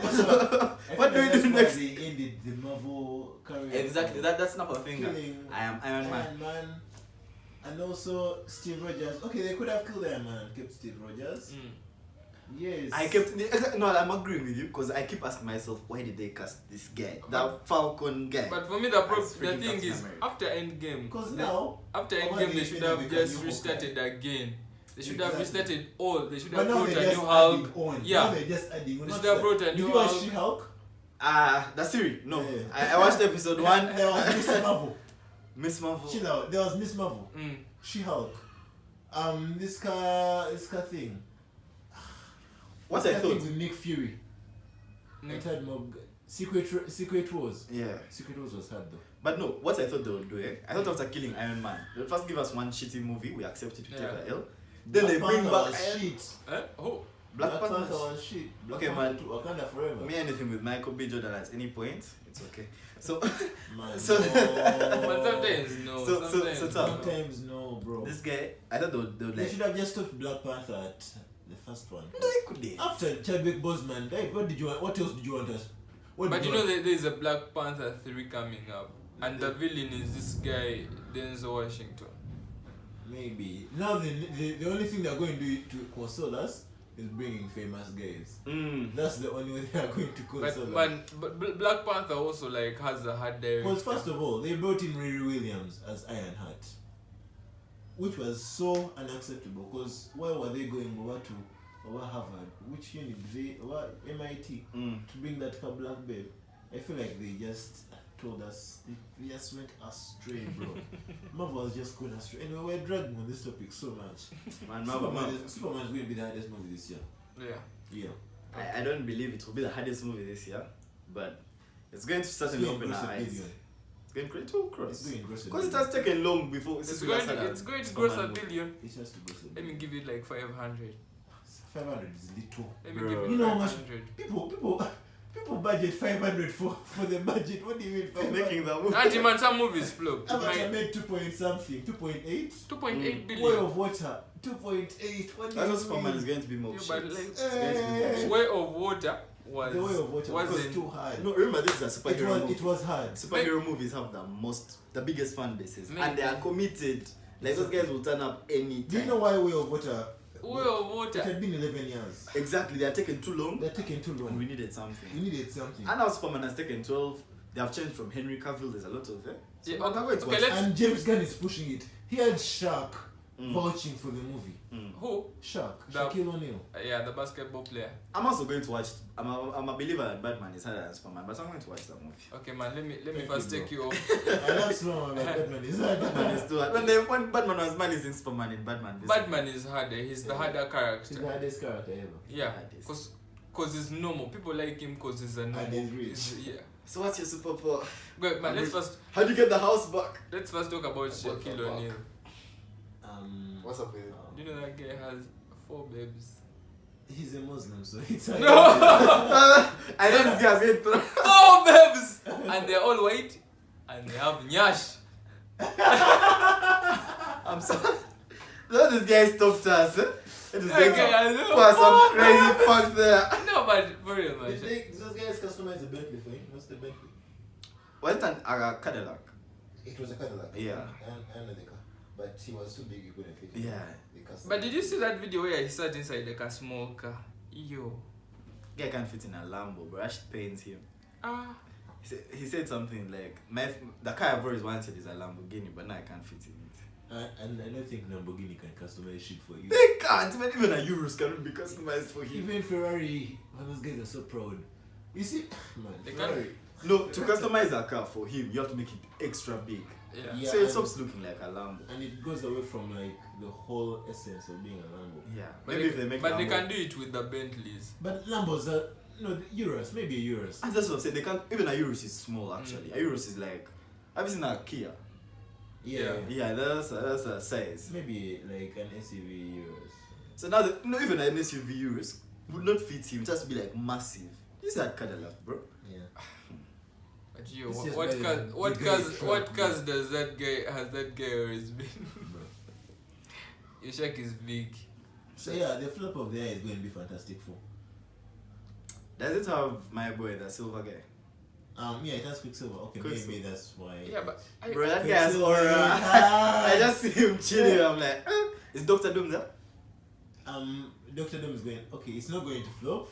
that's What do we do next? They ended the Marvel career. Exactly, that's not a finger. Killing I am Iron Man. Iron Man. And also Steve Rogers. Okay, they could have killed Iron Man and kept Steve Rogers. Yes. I kept no, I'm agreeing with you because I keep asking myself, why did they cast this guy, that Falcon guy? But for me, the That's thing freaking Captain is, America. after Endgame, Because now, after I want Endgame, they the should Infinity have become just new restarted again. They should have Exactly. restarted all. They should but have now brought they're a just new adding Hulk. on. Yeah. Now they're just adding on. They should What's have brought a that? new Did you watch Hulk. She-Hulk? The series. No, Yeah. I watched episode 1. There was Miss Marvel. Miss Marvel. Chill out. There was Miss Marvel. She-Hulk. This car thing. What This I car thing thought. with Nick Fury. Nick- It had more. Secret Wars. Yeah. Secret Wars was hard though. But no, what I thought they would do, I thought after killing Iron Man, they'd first give us one shitty movie, we accept it, we take the L. Then they bring back Iron shit. Oh. Black Panther was shit. Okay, man. Wakanda forever. Me anything with Michael B. Jordan at any point, it's okay. So, Man, so, But sometimes no. sometimes no, bro. this guy, I thought they would They like. should have just stopped Black Panther at the first one. No, they could they? After Chadwick Boseman died, what else did you want us? But you know there's a Black Panther 3 coming up. And the villain is this guy, Denzel Washington. Maybe. Now the only thing they're going to do to console us is bringing famous guys. That's the only way they are going to console us. But Black Panther also like has a hard direction. Because first of all, they brought in Riri Williams as Ironheart, which was so unacceptable. Because where were they going over Harvard? Which unit? MIT to bring that black babe. I feel like they just told us, they just went astray, bro. Marvel was just going astray. Anyway, we're dragging on this topic so much. Man, Superman is going to be the hardest movie this year. Yeah. I don't believe it will be the hardest movie this year, but it's going to certainly open our eyes. It's going to cross. It's going to gross a Because it billion. has taken long before. It's going to gross a billion. It has to gross a Let billion. me give it like 500. 500 is little. Let me Bro. give it You know how much 500. People budget 500 for the budget. What do you mean 500? Making the movie. Auntie man, some movies flop. Avatar made 2 point something, 2.8. 2.8 billion. Way of Water, 2.8. What do I know you Superman mean? is going to be more Yeah, shit. but like- It's going to be more shit. Way of Water was The Way of Water was wasn't too hard. No, remember this is a superhero movie. It was hard. Superhero movies have the biggest fan bases, Maybe. and they are committed. Like those guys will turn up any time. Do you know why Way of Water? Way of It Water. had been 11 years. Exactly, they are taking too long, They're taking too and we long. needed something. We needed something. And now Superman has taken 12. They have changed from Henry Cavill. There's a lot of it. Yeah, So I'm going to okay, watch. let's- And James Gunn is pushing it. He had Shaq vouching for the movie. Who? Shaq, The- Shaquille O'Neal. Yeah, the basketball player. I'm also going to watch. I'm a believer that Batman is harder than Superman, but I'm going to watch that movie. Okay, man. Let me Thank first you, take you off. I love Slow Man, Batman is hard. Batman is too hard. When Batman was managing Superman in Batman. this- Batman is harder. He's the harder He's character. the hardest character ever. Yeah, Hardest. cause he's normal. People like him cause he's a normal. And he's rich. Yeah. So what's your superpower? Good man. I'm rich. Let's How do you get the house back? first talk about Shaquille the fuck? O'Neal. What's up with it? Do you know that guy has 4 babes? He's a Muslim, so it's No, I know this guy's going to. 4 babes, and they're all white, and they have nyash. I'm sorry. No, this guy stopped us. It is going Okay, I know. to put some crazy fuck there. No, but for real, man. Those guys customized a Bentley for him. What's the Bentley? Went an Cadillac. It was a Cadillac. Yeah. And the car. But he was too big, he couldn't fit. Yeah. But did you see that video where he sat inside like a small car? Yo. Guy can't fit in a Lambo, bro. That shit pains him. Ah. He said something like, the car I've always wanted is a Lamborghini, but now I can't fit in it. And I don't think Lamborghini can customize shit for you. They can't. Even a Urus cannot be customized for him. Even Ferrari, those guys are so proud. You see, man, They Ferrari. No, to customize a car for him, you have to make it extra big. Yeah. Yeah, So it and- stops looking like a Lambo. And it goes away from like the whole essence of being a Lambo. Yeah. But Maybe if they make but Lambo. they can do it with the Bentleys. But Lambos are the Urus, maybe a Urus. And that's what I'm saying. They can't. Even a Urus is small actually. A Urus is like. Have you seen a Kia? Yeah. Yeah, that's a size. Maybe like an SUV Urus. So now, even an SUV Urus would not fit him. It has to be like massive. This is a Cadillac, bro. Yeah. But yo, It's just what better cars? than What the cars? great What truck, cars does that guy? Has that guy always been? Bro. Your shack is big. So yeah, the flop of the eye is going to be Fantastic Four. Does it have my boy, the silver guy? Yeah, it has Quicksilver. Okay, Quicksilver. maybe that's why. Yeah, but Bro, that guy has Quicksilver, aura. yeah. I just see him chilling. I'm like, is Dr. Doom there? Doctor Doom is going. Okay, it's not going to flop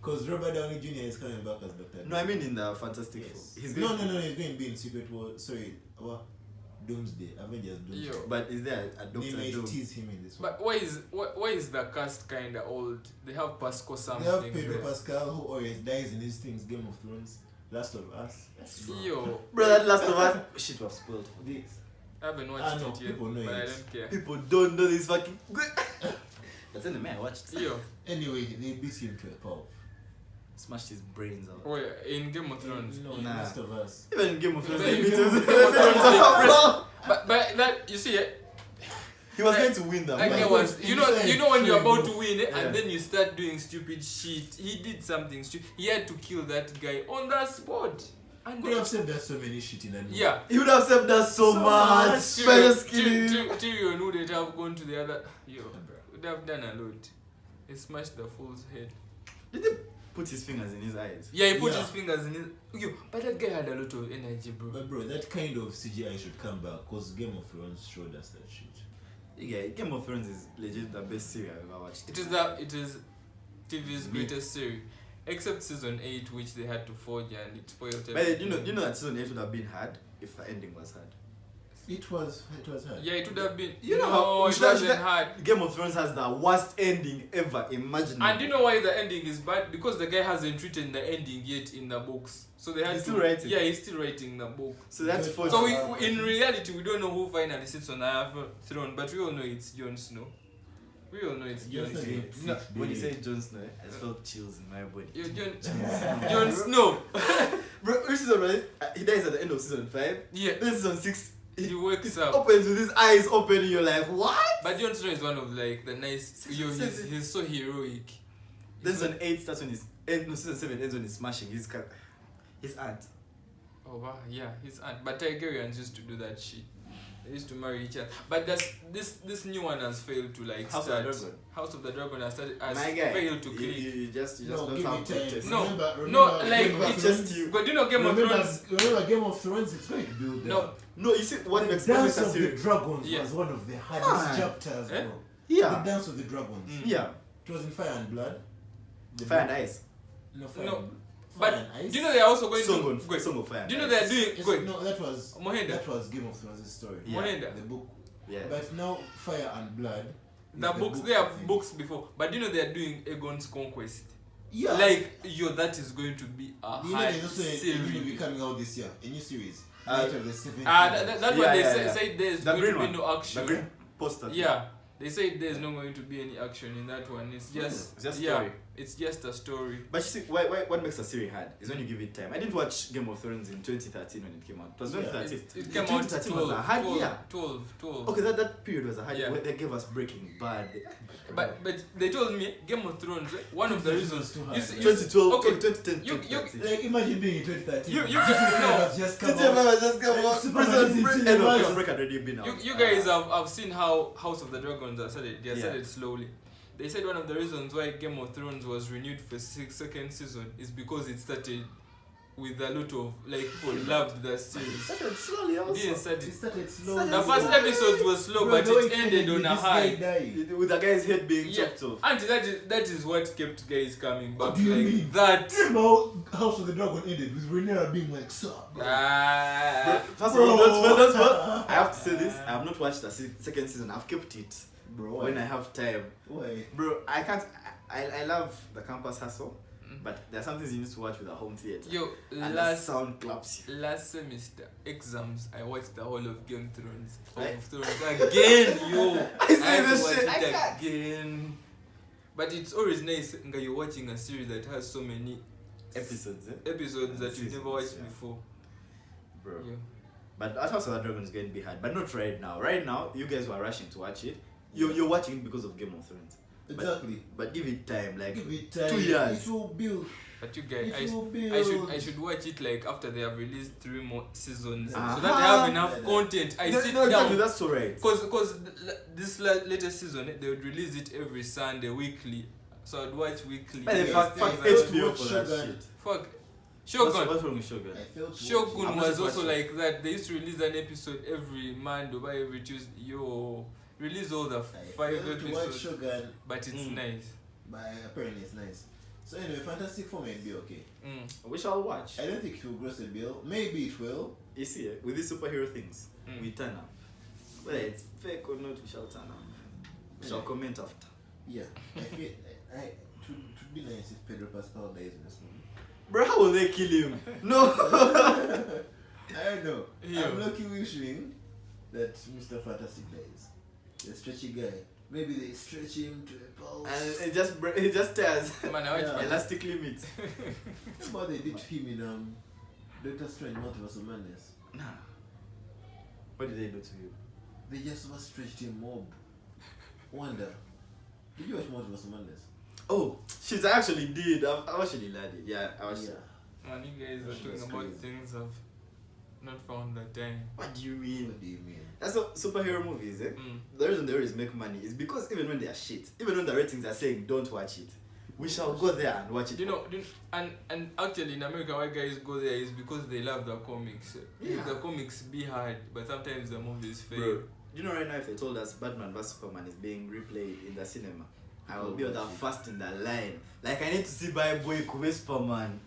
because Robert Downey Jr. is coming back as Doctor Doom. No, I mean in the Fantastic Yes. Four. He's No, going he's going to be in Secret War. Sorry, what? Doomsday. Avengers Doomsday. Yo. But is there a They Dr. might Doom? tease him in this one. But why is the cast kind of old? They have Pasco something. They have Pedro there. Pascal who always dies in these things. Game of Thrones, Last of Us. Yo, Bro, that last of us shit was spoiled for this. I haven't watched no, it yet, people know but I it. don't care. People don't know this fucking. That's in the man I watched. Yo, Anyway, they beat him to a pulp. smashed his brains out. Oh yeah, in Game of Thrones. No, Nah. Last of Us. Even in Game of Thrones, Even they in beat Game him. of Thrones, they press- but that you see it. He was going to win that Like match. it was, you know when you're about to win it, Yeah. and then you start doing stupid shit. He did something stupid. He had to kill that guy on that spot. And Could have said there's so many shit in that movie. yeah. He would have saved us so much. Spiders killing him. Tyrion would have gone to the other. Would have done a lot. He smashed the fool's head. Did he put his fingers in his eyes? Yeah, he put Yeah. his fingers in his. But that guy had a lot of energy, bro. But bro, that kind of CGI should come back because Game of Thrones showed us that shit. Yeah, Game of Thrones is legit the best series I've ever watched. It is TV's Me. greatest series, except season 8, which they had to forge and it spoiled But everything. you know that season 8 would have been hard if the ending was hard. It was hard. Yeah, it would have been. You know no, how it wasn't hard. Game of Thrones has the worst ending ever imaginable. And you know why the ending is bad? Because the guy hasn't written the ending yet in the books. So they had He's to. still writing? Yeah, he's still writing the book. So that's Good. for So in reality, we don't know who finally sits on the throne, but we all know it's Jon Snow. We all know it's Jon Jon Snow. Snow. You know, when you say Jon Snow, I just felt chills in my body. Yo, Jon Snow. Bro, which season was it? He dies at the end of season 5. Yeah, Then season 6, he wakes up. opens with his eyes open and you're like, what? But Jon Snow is one of like the nice. He's so heroic. Then season 8 starts when season 7 ends when he's smashing his aunt. Oh wow, yeah, his aunt. But Targaryens used to do that shit. They used to marry each other. But this new one has failed to like House of start. the Dragon. House of the Dragon has My guy, failed to click. you just No, don't give have me to time. test. No, Remember, no, remember like, Game of it's Thrones? just you. But you know Game of Thrones. Remember Game of Thrones? It's going to build No. up. No, you see what makes The Dance a of the series. Dragons Yeah. was one of the hardest Man. chapters, Eh? bro. Yeah. The Dance of the Dragons. Mm. Yeah. It was in Fire and Blood. The Fire and book- Ice. No, Fire No, and But Fire and Ice. do you know they are also going Song to Song of Fire and do you know Ice. they are doing Yes, wait, no, that was Mohenda. Game of Thrones' story. Yeah. Mohenda. The book. Yeah. But now Fire and Blood. is The books book there are thing. books before. But you know they are doing Aegon's Conquest. Yeah. Like that is going to be a you know, hard there's also a new movie series. coming out this year. A new series. Uh, Night of the Seven. That Kingdoms. one Yeah, they yeah. said there's The going green to be one. no action. The green poster. Yeah. They said there's not going to be any action in that one. It's just It's just yeah, story. it's just a story. But you see, what makes a series hard is when you give it time. I didn't watch Game of Thrones in 2013 when it came out. It was Yeah. 2013. It came out 2013 was a hard 12, year. 12. Okay, that period was a hard Yeah. year. They gave us Breaking Bad. But they told me Game of Thrones, one of the reasons Too hard. you see, 2012, okay, 2010, you- 2013. Like imagine being in 2013. You has just come GTA out. has just come out. Superman Prison is in Break. cinemas. No, Prison Break had already been out. you guys have seen how House of the Dragons are started. They are Yeah. started slowly. They said one of the reasons why Game of Thrones was renewed for second season is because it started with a lot of like people loved the series. Started slowly It also. didn't start It it. started slow. Started The first episode was slow, but it ended on a high. With the guy's head being Yeah, chopped off. and that is what kept guys coming back. What do you like mean? that. You know, House of the Dragon ended with Rhaenyra being like, "Sup, bro." Ah, First of all, that's what I have to say this. I have not watched the second season. I've kept it Bro, when I have time. why? Bro, I can't. I love the campus hustle, but there are some things you need to watch with a home theater. yo, And the last sound claps you. semester exams, I watched the whole of Game of Thrones. Right. Of Thrones again, yo. I see had to this watch shit. it I can't. again. But it's always nice when you're watching a series that has so many Episodes, episodes that you've never watched Yeah. before. bro. Yeah. But House of the Dragon is going to be hard, but not right now. Right now, you guys were rushing to watch it. You're watching it because of Game of Thrones. Exactly. But give it time, like Give it time. 2 years. It will build. But you guys, It will build. I should watch it like after they have released 3 more seasons, so that Uh-huh. I have enough Yeah. content. I no, sit no, exactly, down. that's alright. Because this latest season, they would release it every Sunday, weekly. So I'd watch weekly. Man, Yes, fuck I failed to HBO watch for that Shogun. shit. Fuck. Shogun. What's wrong with Shogun? I failed to Shogun I'm was not also watching. like that. They used to release an episode every Monday or every Tuesday. Yo, release all the watch it. I 5 failed to watch episodes. Shogun, But it's nice. but apparently it's nice. So anyway, Fantastic Four may be okay. We shall watch. I don't think it will gross a bill. Maybe it will. You see, with these superhero things, Mm. we turn up. Whether it's fake or not, we shall turn up. We shall comment after. Yeah. I feel it would be nice if Pedro Pascal dies in this movie. Bro, how will they kill him? No! I don't know. Yeah. I'm lucky wishing that Mr. Fantastic dies. The stretchy guy. maybe they stretch him to a pulse. And it just tears. Man, I went Yeah. for Elastic limit. That's what they did to him in Doctor Strange Multiverse of Madness. Nah. What did they do to you? They just overstretched him mob. Wonder. Did you watch Multiverse of Madness? Oh, shit, I actually did. I actually learned it. Yeah, I was. Man, you guys are That's talking about crazy. things I've not found that time. What do you mean? What do you mean? That's what superhero movies, eh? Mm. The reason they always make money is because even when they are shit, even when the ratings are saying don't watch it, we shall go there and watch it. And actually in America why guys go there is because they love the comics. Yeah. The comics be hard, but sometimes the movies fail. Bro, you know right now if they told us Batman vs Superman is being replayed in the cinema, I will be on the first in the line. Like I need to see by boy Kube Superman.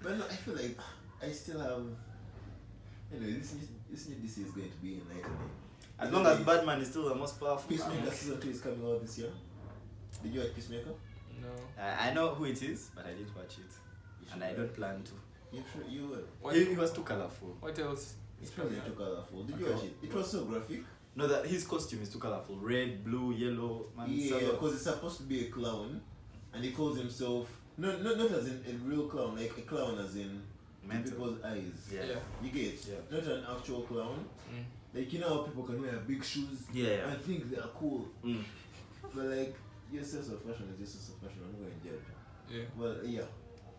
But no, I feel like I still have. Anyway, this new DC is going to be enlightening. As long as Batman is still the most powerful. Peacemaker season 2 is coming out this year. Did you watch Peacemaker? No. I know who it is, but I didn't watch it. You And should I watch. don't plan to. You sure you will. What, He was too colorful. what else? It's probably too colorful. Did you Okay. watch it? It was so graphic. No, that his costume is too colorful. Red, blue, yellow. Man, Yeah, so- because it's supposed to be a clown, and he calls himself not as in a real clown, like a clown as in mental. people's eyes. Yeah. Yeah. You get? Yeah. Not an actual clown. Mm. Like you know how people can wear big shoes Yeah. and think they are cool, Mm. but like your sense of fashion is your sense of fashion. I'm not going to judge. Yeah. Well, yeah.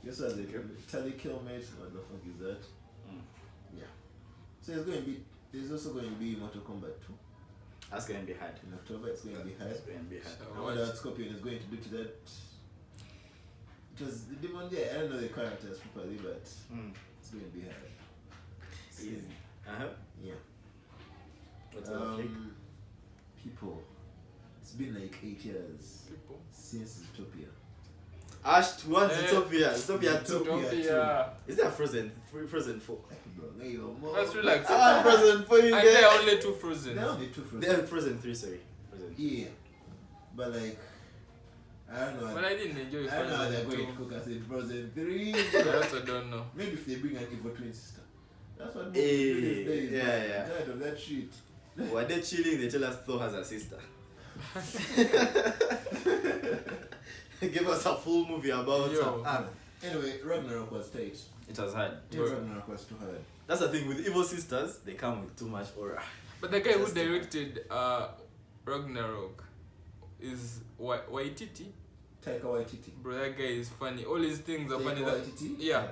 Just as a Okay. tally kill mate, what the fuck is that? Mm. Yeah. So there's also going to be Mortal Kombat 2 That's gonna be hard. in October. It's going to be hard. It's gonna be hard. So I what? wonder what Scorpion is going to do to that. Because the Demon there, I don't know the characters properly, but Mm. it's going to be hard. Easy. Uh-huh. Yeah. What's the flick? People, it's been like 8 years People. since Zootopia. Ash towards Eh. Zootopia. Zootopia 2. Zootopia. Is there a Frozen 4? Bro, no, you're more. Let's relax. Ah, Frozen 4 you And there are get. only two Frozen. There are only two Frozen. They're Frozen 3, sorry. Frozen. Yeah. But like, I don't know. But I didn't enjoy I don't know how they're Frozen going to 2. cook us in Frozen 3. I also don't know. Maybe if they bring an evil twin sister. That's what Hey, these days. yeah, man. yeah. I'm tired of that shit. While they're chilling, they tell us Thor has a sister. Give us a full movie about Yo. her. Anyway, Ragnarok was tight. It was hard. Ragnarok was too hard. That's the thing with evil sisters, they come with too much aura. But the guy who Just- directed Ragnarok is Waititi. Taika Waititi. Bro, that guy is funny. All his things are funny. Taika That, Waititi? yeah,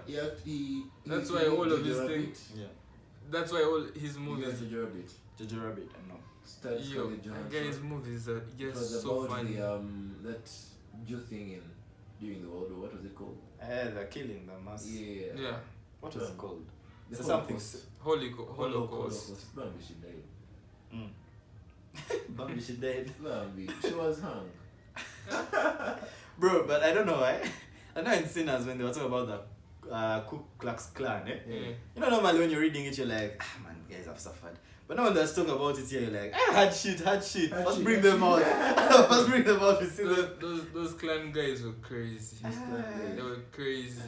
He That's he why did all of Jojo his Rabbit. things- Yeah. that's why all his He movies. did Jojo Rabbit. Jojo Rabbit, I know. Starred Yo, Scarlett that Johansson. guy's movies are It just was so about funny. the that Jew thing in during the World War. What was it called? The killing, the mass. Yeah. Yeah, What was it called? The So something. Holocaust. Holocaust. Holocaust. Bambi, she died. Bambi, she died. Bambi, she was hung. Bro, but I don't know why. I know in Sinners when they were talking about the Ku Klux Klan, eh? Yeah. You know, normally when you're reading it, you're like, ah, man, guys have suffered. But now when they're talking about it here, you're like, ah, hard shit. Hard Let's shit, bring hard them shit. out. Let's bring them out. You see them. Those clan guys were crazy. They were crazy.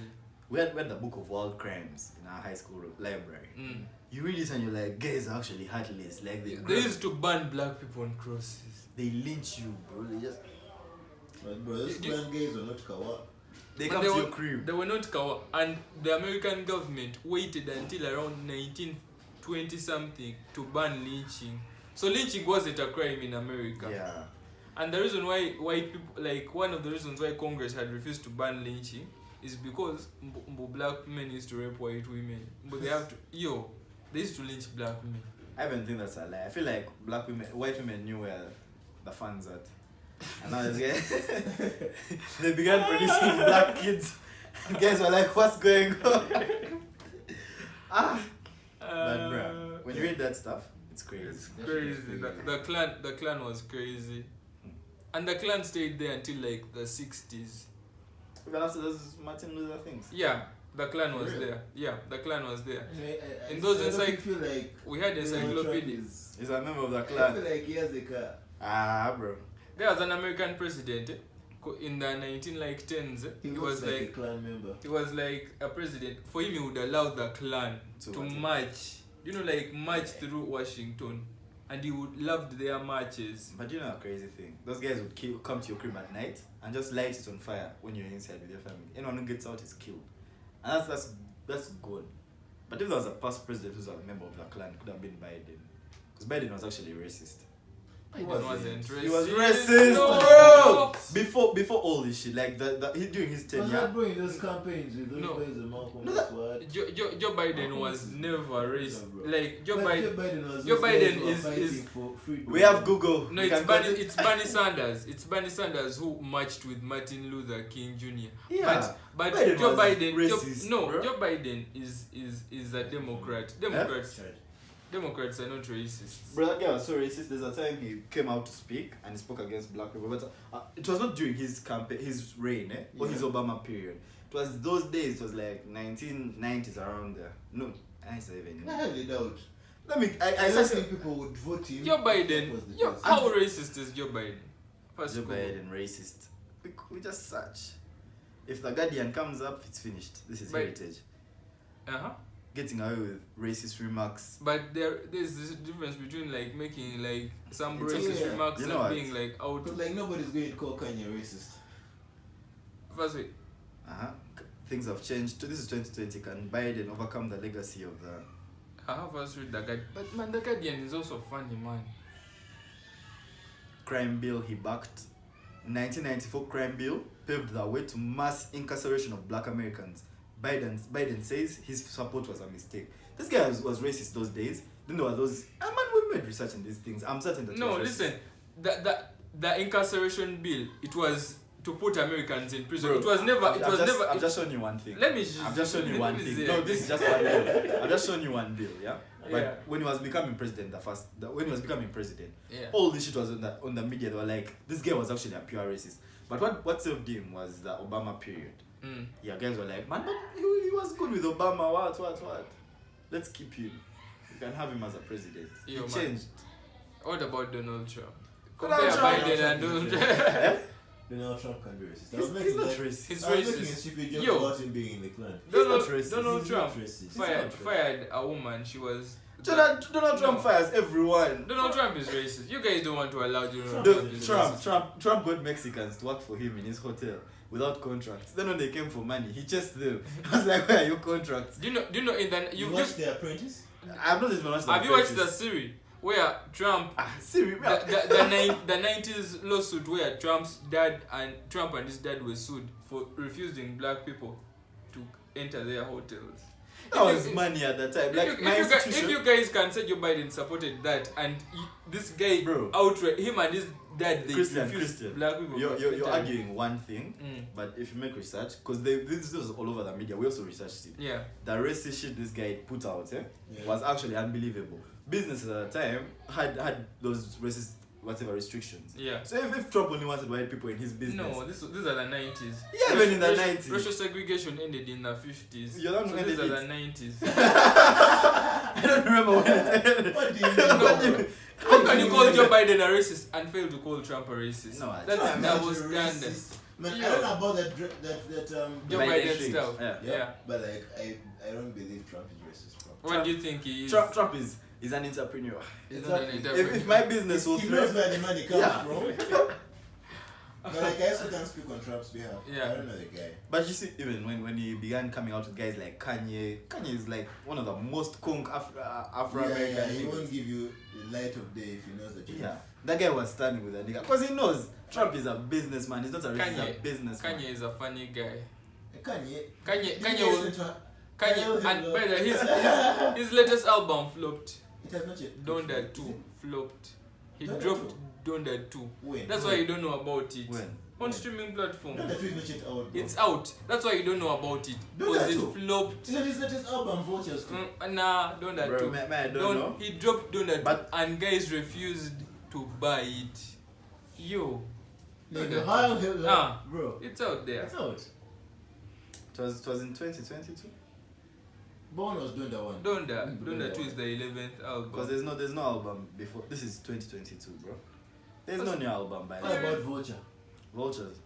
We had the book of World Crimes in our high school library. Mm. You read it and you're like, guys are actually heartless. Like They used to burn black people on crosses. they lynch you, bro. They just But bro, those clan guys were not kawa. they But come they to were- your crib. They were not Kawa, and the American government waited until around 1920 something to ban lynching. So lynching wasn't a crime in America. Yeah. And the reason why white people, like one of the reasons why Congress had refused to ban lynching is because black men used to rape white women. But they have to, they used to lynch black men. I even think that's a lie. I feel like white women knew where the funds at. And now they began producing black kids. Guys were like, what's going on? But bruh, when you read that stuff, it's crazy. It's crazy. The clan was crazy. And the clan stayed there until like the 60s. Even after those Martin Luther things. Yeah, the clan was Really? there. Yeah, the clan was there. Anyway, I In those don't encycl- feel like We had encyclopedias. He's a member of the I clan. feel like he has a car. Ah, bro. There was an American president in the 1910s. He He was was like a like clan member. he was like a president. For him, he would allow the clan To to what? march. Like march through Washington. and he would loved their marches. But you know a crazy thing? Those guys would come to your crib at night and just light it on fire when you're inside with your family. Anyone who gets out is killed. And that's good. But if there was a past president who's a member of the clan, it could have been Biden. Because Biden was actually racist. Biden wasn't racist. He was racist, No. bro! Before all this shit, like during his Was tenure. that bro in those campaigns with those guys and Malcolm X? Joe Biden was never racist. bro. Like Joe Biden. was Joe those Biden guys who were is- fighting for freedom. We have Google. No, We it's can go to- Bernie Sanders. It's Bernie Sanders who marched with Martin Luther King Jr. Yeah. But Biden Joe was Biden, racist, bro. Joe Biden is a Democrat. Democrats are not racists. Bro, that guy was so racist. There's a time he came out to speak and he spoke against black people. But it was not during his campaign, his reign, or his Obama period. It was those days. It was like 1990s around there. No, I ain't even. I highly doubt. I don't said think people would vote him. Joe if that Biden. was the Yo, case. how racist is Joe Biden? First Joe of all. Biden racist. We just search. If the Guardian comes up, it's finished. This is But- heritage. Uh-huh. Getting away with racist remarks. But there's this difference between like making like some It's racist okay. remarks You know and what? being like out. Because like nobody's going to call Kanye racist. First way. Things have changed. This is 2020. Can Biden overcome the legacy of the I have first read the Guardian. But man, the Guardian is also funny, man. crime bill he backed? 1994 crime bill paved the way to mass incarceration of black Americans. Biden says his support was a mistake. This guy was racist those days. Then there were those. Man, we made research in these things. I'm certain that. No, he was listen. The incarceration bill, it was to put Americans in prison. Bro, it was never. I've just shown you one thing. Let me. I've just shown you one let me thing. say- No, this is just one bill. I've just shown you one bill, yeah? But Yeah. when he was becoming president, when he was becoming president, Yeah. all this shit was on the media. They were like, this guy was actually a pure racist. But what saved him was the Obama period. Mm. Yeah, guys were like, man, but he was good with Obama. What? Let's keep him. We can have him as a president. Yo, He man. changed. What about Donald Trump? Donald Compare Trump. Biden and Donald Trump. Eh? Donald Trump can be racist. He's not racist. He's I was making a racist. stupid joke Yo. about him being in the clan. Donald, not racist. Donald He's Trump not racist. fired a woman. She was. Donald Trump No. fires everyone. Donald Trump is racist. You guys don't want to allow Donald The- Trump. is Trump racist. got Mexicans to work for him in his hotel without contracts. Then when they came for money, he chased them. I was like, where are your contracts? Do you know in the You watched The Apprentice? I've not even watched have you watched the Apprentice. series where Trump Siri, the 90s lawsuit where Trump and his dad were sued for refusing black people to enter their hotels. that was money at that time. Like my institution. If you guys can say Joe Biden supported that and this guy Bro. outright him and his dad they refused Christian, black people. you're from entering. arguing one thing, Mm. but if you make research, because this was all over the media, we also researched it. Yeah. The racist shit this guy put out Yeah. was actually unbelievable. Businesses at the time had those racist whatever restrictions. Yeah. So if Trump only wanted white people in his business, No, these are the 90s. Yeah, even in the 90s. Racial segregation ended in the 50s. You don't know when these it are is. the 90s. I don't remember when it ended. What do you mean? What do you mean? How can you call Joe Biden a racist and fail to call Trump a racist? No, That's Trump double is a standard. racist. Man, Yeah. I don't know about that Joe Biden Biden thing. stuff. Yeah. Yeah. but like I don't believe Trump is racist, bro. What do you think he is? Trump is an entrepreneur. He's not an Exactly. entrepreneur. If my business will He knows thrive, where the money comes Yeah. from. But like I also can't speak on Trump's behalf. Yeah. I don't know the guy. but you see, even when he began coming out with guys like Kanye is like one of the most conk Afro-American Yeah, he niggas. won't give you the light of day if he knows the truth. Yeah, that guy was standing with a nigga because he knows Trump is a businessman. He's not a racist, he's a Kanye, businessman. Kanye is a funny guy. Kanye. Kanye will. listen to Kanye, and by the way, his latest album flopped. It has not yet. Donda 2 flopped. He Donda dropped Donda 2. When? That's why you don't know about it. When? On streaming platform. Donda 2 is not yet out. Bro. It's out. That's why you don't know about it. Because Donda it 2? flopped. It's not his latest album, Vultures. too. Nah, Donda Bro, 2. man, I don't know. He dropped Donda 2 But- and guys refused to buy it. Yo. Like, Donda how 2. bro? It's out there. It's out. It was in 2022 Born was Donda 1. Donda 2 is the 11th because album. there's no album before. This is 2022, bro. There's no new album by What now. about Vulture? Vultures.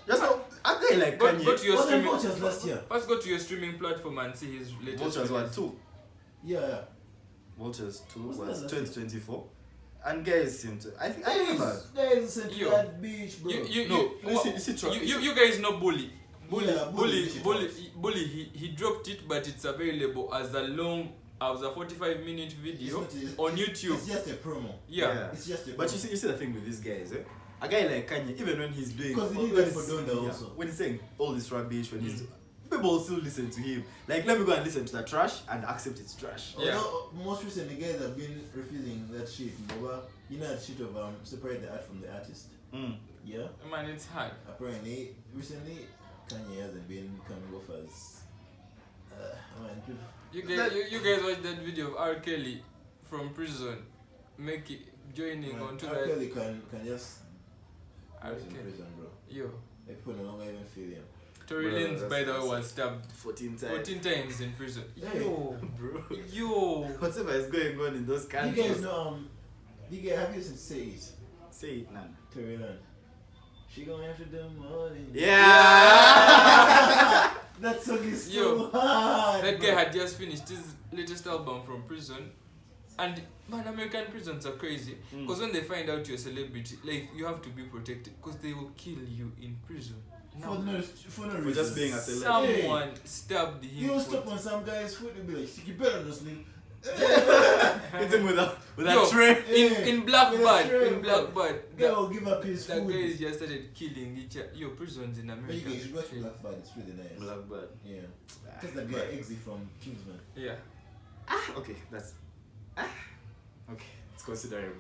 Just no. I think like Go Kanye. to your Wasn't streaming. Vultures last year? First go to your streaming platform and see his latest. Vultures release. what 2? Yeah. Vultures 2 Wasn't was that last year? 2024. And guys seem to. I remember. Guys sent to that beach, bro. You guys know Bully. Yeah, Bully. He dropped it, but it's available as a 45-minute video on YouTube. It's just a promo. Yeah. It's just a promo. But you see the thing with these guys, eh? A guy like Kanye, even when he's doing, because he did that for Donda also. When he's saying all this rubbish, when he's people still listen to him. Like, let me go and listen to the trash and accept it's trash. Yeah. Although, most recently, guys have been refusing that shit. You know that shit of separate the art from the artist. Yeah. Man, it's hard. Apparently, recently, Kanye hasn't been coming off as. Man, You guys watched that video of R. Kelly from prison, joining onto R. that. Kelly can just. R. He's in Kelly. prison, bro. Yo. Like, people no longer even feel him. Tory Bro, Lanez, by the way, was stabbed 14 times. 14 times in prison. Hey. Yo, Bro. yo. Whatever is going on in those You countries. guys know, have you listened to Say It? Say it, Nana. Tory Lanez. She gonna have to do more than Yeah! That song is so Yo, hard. That bro. guy had just finished his latest album from prison. And man, American prisons are crazy. Because when they find out you're a celebrity, like, you have to be protected. Because they will kill you in prison. For no reason. just being a celebrity. Someone stabbed him. He'll stop on some guy's foot and be like, you better not sleep. Hit him with a tray. In Blackbird. tray, In Blackbird. Guy will give up his That food. guys just started killing each other. Yo, prisons in But America. you should watch Blackbird, it's really nice. Blackbird. Yeah. That's the guy Eggsy from Kingsman. Yeah. Okay, that's. Okay, it's considerable.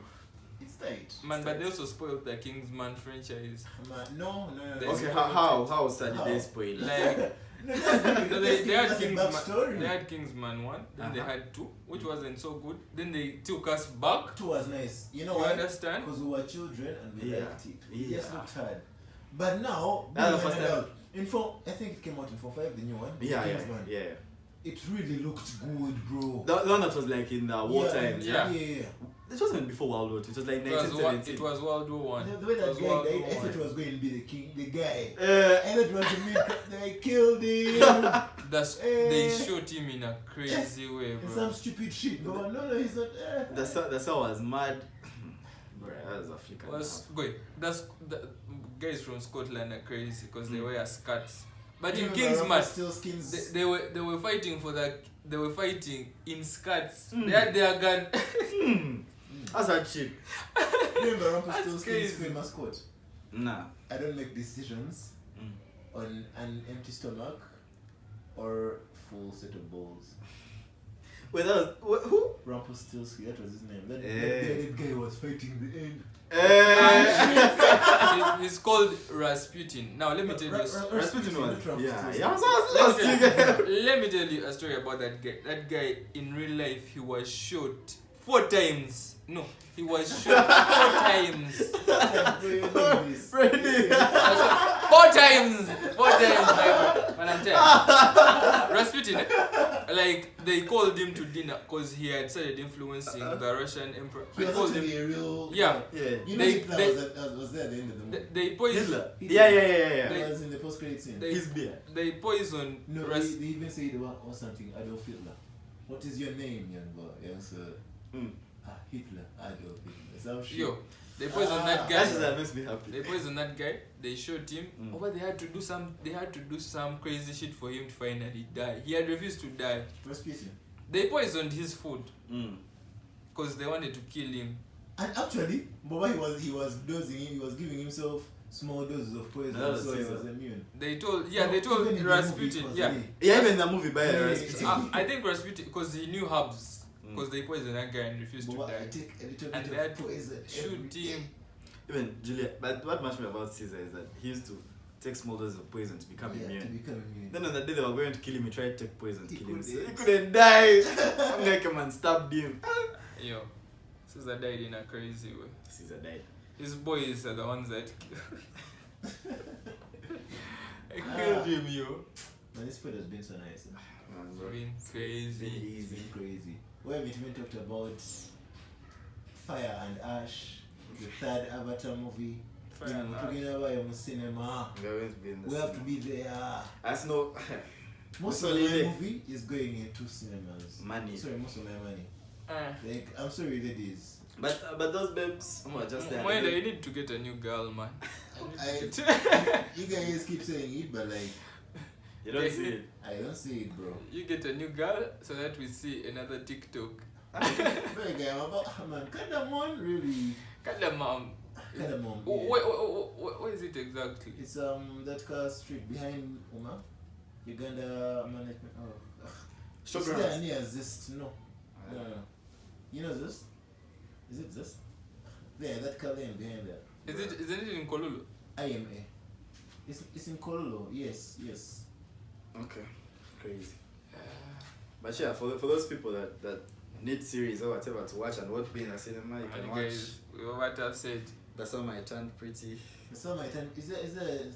It's tight. Man, but they also spoiled the Kingsman franchise. Man, no. There's- Okay, how sad did they spoil? Like, No, they had that's a Kingsman. backstory. They had Kingsman 1, then they had 2, which wasn't so good. Then they took us back. 2 was nice. You know You why? understand? Because we were children and we Yeah. liked it. We Yeah. just looked hard. But now, That's the being first an time. adult, I think it came out in 4.5, the new one. Yeah. Kingsman. It really looked good, bro. The one that was like in the war times. Yeah. Yeah. It wasn't before World War II. It was like It was 1917. World War 1. The way It that was guy World died, War I thought One. it was going to be the king, the guy. Uh, I thought it was the main they killed him. They shot him in a crazy way, And bro. some stupid shit. But no, he's not. the son was mad. Bro, that was African. The guys from Scotland are crazy because they wear skirts. But in Even Kingsman, still skins. they were fighting for that. They were fighting in skirts. Mm. They had their gun. That's that shit. Remember Rumpelstiltskin's That's crazy. famous quote? Nah. I don't make decisions on an empty stomach or full set of balls. Wait, that was who? Rumpelstiltskin, that was his name. That Eh. guy was fighting the end. He's called Rasputin. Now let me tell you. Rasputin was. not Rumpelstiltskin. Yeah. Let me tell you a story about that guy. That guy in real life, he was shot 4 times. No, he was shot 4 times. 4 times. 4 times, man. I'm telling you. Rasputin, like, they called him to dinner because he had started influencing the Russian emperor. He They was called actually him. a real. Yeah. Yeah. You know, They- Hitler was there at the end of the movie. They poisoned. Hitler. Hitler. Yeah. He was in the post-credit scene. They- His beer. They poisoned. No, they even said or something. Adolf Hitler. What is your name, young boy? Young sir. Hitler. Adolf Hitler. Some shit. Yo, they poisoned that That is guy. that makes me happy. They poisoned that guy. They shot him. But they had to do some crazy shit for him to finally die. He had refused to die. Rasputin. They poisoned his food because they wanted to kill him. And actually, Boba he was dosing him. He was giving himself small doses of poison, That was so he Caesar. was immune. They told Even in the movie, it Rasputin. was Yeah, really- Yeah, even in the movie by Yeah, Rasputin. I think Rasputin because he knew herbs because they poisoned that guy and refused to Boba, I die. take a little And bit they of had to poison. shoot him. Even Julia, but what matched me about Caesar is that he used to take small doses of poison to become To immune. become immune. Then on the day they were going to kill him, he tried to take poison to He kill him. couldn't. He couldn't die. Some guy came and stabbed him. Yo, Caesar died in a crazy way. Caesar died. His boys are the ones that I killed him, yo. Man, this pod has been so nice. Been crazy. It's been crazy. We haven't even talked about Fire and Ash, the 3rd Avatar movie. Fire and Ash. Talking about in cinema. We have to be there. As no Most That's of my only- movie is going into cinemas. money. Sorry, most of my money. Ah, Like, I'm sorry, ladies. But those babes, just there. Moenda, you need to get a new girl, man. You guys keep saying it, but like You don't see it. I don't see it, bro. You get a new girl so that we see another TikTok. Very guy, man, Kadamon really. Kadamam. Kadamon. What is it exactly? It's that car street behind Uma, Uganda management. Oh, it's there near Zest. No. You know Zest? Is it Zest? There, that car lane behind there. Isn't it in Kololo? IMA. It's in Kololo. Yes. Okay. Crazy. But yeah, for those people that need series or whatever to watch and won't be in a cinema, you can watch. Guys, what I've said. The Summer I Turned Pretty. The Summer I Turned. Is there a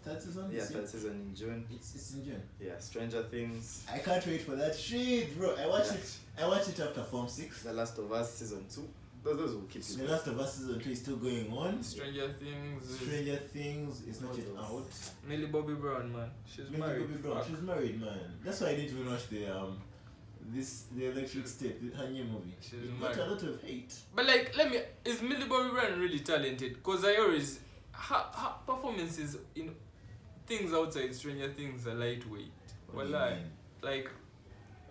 third season? Yeah, third season in June. It's in June. Yeah, Stranger Things. I can't wait for that shit, bro. I watched it after Form 6. The Last of Us season 2. Those will keep you. The Last of Us season 2 is still going on. Stranger Things is not yet out. Millie Bobby Brown, man. She's married. She's married, man. That's why I didn't even watch the Electric State, her new movie. She's got married. a lot of hate. But like, is Millie Bobby Brown really talented? Cause I always her performances in things outside Stranger Things are lightweight. What do Well, you mean? like,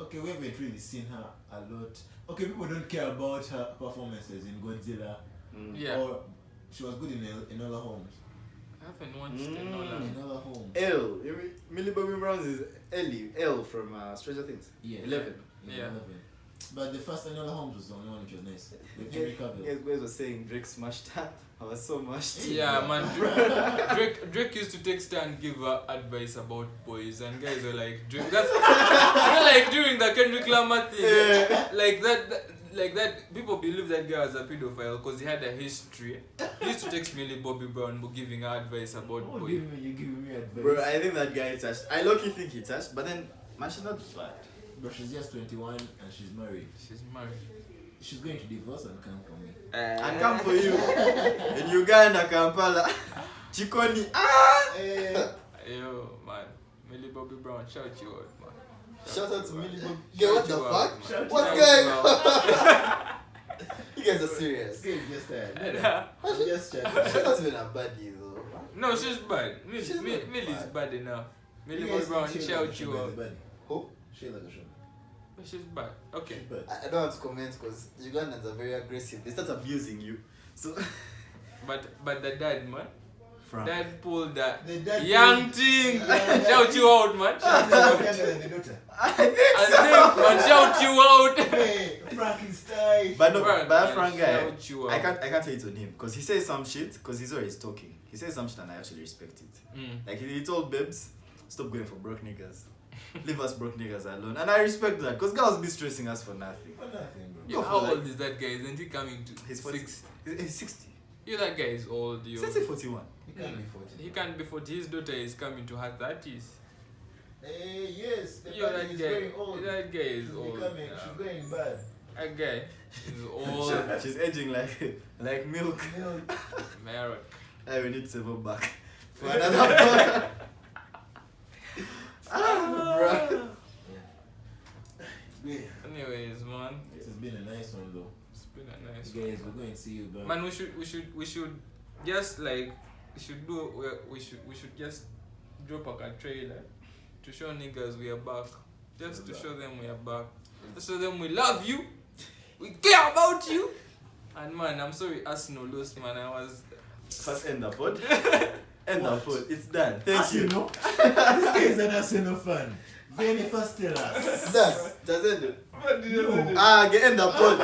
Okay, we haven't really seen her a lot. Okay, people don't care about her performances in Godzilla. yeah, Or she was good in Enola Holmes. I haven't watched Enola. Enola Holmes. Elle. Millie Bobby Brown is Ellie. Elle from Stranger Things. Yeah. 11. Yeah. 11. But the first Enola Holmes was the only one which was nice. With Henry Cavill. You guys were saying Drake smashed her. I was so mashed. Yeah, man. Drake used to text her and give her advice about boys, and guys were like, Drake. That's like during the Kendrick Lamar thing, like that. People believe that guy was a pedophile because he had a history. He used to text Millie Bobby Brown giving her advice about Oh, boys. you giving me advice. Bro, I think that guy touched. I low-key think he touched, but then, man, she's not bad. But she's just 21 and she's married. She's married. She's going to divorce and come for me. And come for you. In Uganda, Kampala. Chikoni. Yo, man. Millie Bobby Brown, shout you out, man. Shout out to Millie Bobby. Shout What the you out, fuck? man. What's Shout going you on? out. You guys are serious. It's just that. I'm just She's chatting. not even a baddie though. No, she's bad. She's not Millie's bad. bad enough. Millie You Bobby guys Brown, think Sheila shout Gashon you is out. a baddie? Who? Sheila Gashon. But she's bad. Okay. She's bad. I don't want to comment because Ugandans are very aggressive. They start abusing you. So, But the dad, man. from Dad pulled that The dad young pulled- thing. Yeah. Shout you out, man. Shout you out. Younger than the daughter. I think I think, man, shout you out. Hey, Frankenstein. But no, Frank, but that man, Frank guy, shout you I out. can't hate on him because he says some shit because he's always talking. He says some shit and I actually respect it. Like he told Babes, stop going for broke niggas. Leave us broke niggas alone. And I respect that because girls be stressing us for nothing. For nothing, bro. Yo, Go how for old like- is that guy? Isn't he coming to He's 60? He's 60. You that guy is old, yo. He says he's 41. He can't be 40. He can't be 40. His daughter is coming to her 30s. Hey, yes, the Yo, body that is guy. going old. That guy is She's old. becoming, now. she's going bad. That guy is old. She's aging like milk. Milk. Married. I will need several back for another one. Bruh. Yeah. Anyways, man, This has been a nice one, though. it's been a nice Guys, we're going to see you back. Man, we should just like we should just drop a trailer to show niggas we are back. Just to show them we are back. To show them we love you. We care about you. And man, I'm sorry Arsenal lost, man. I was First end the pod. End the pod. It's done. Thank you. Arsenal? This guy is an Arsenal fan. Very first tell us. That's it. What did you Get end the pod.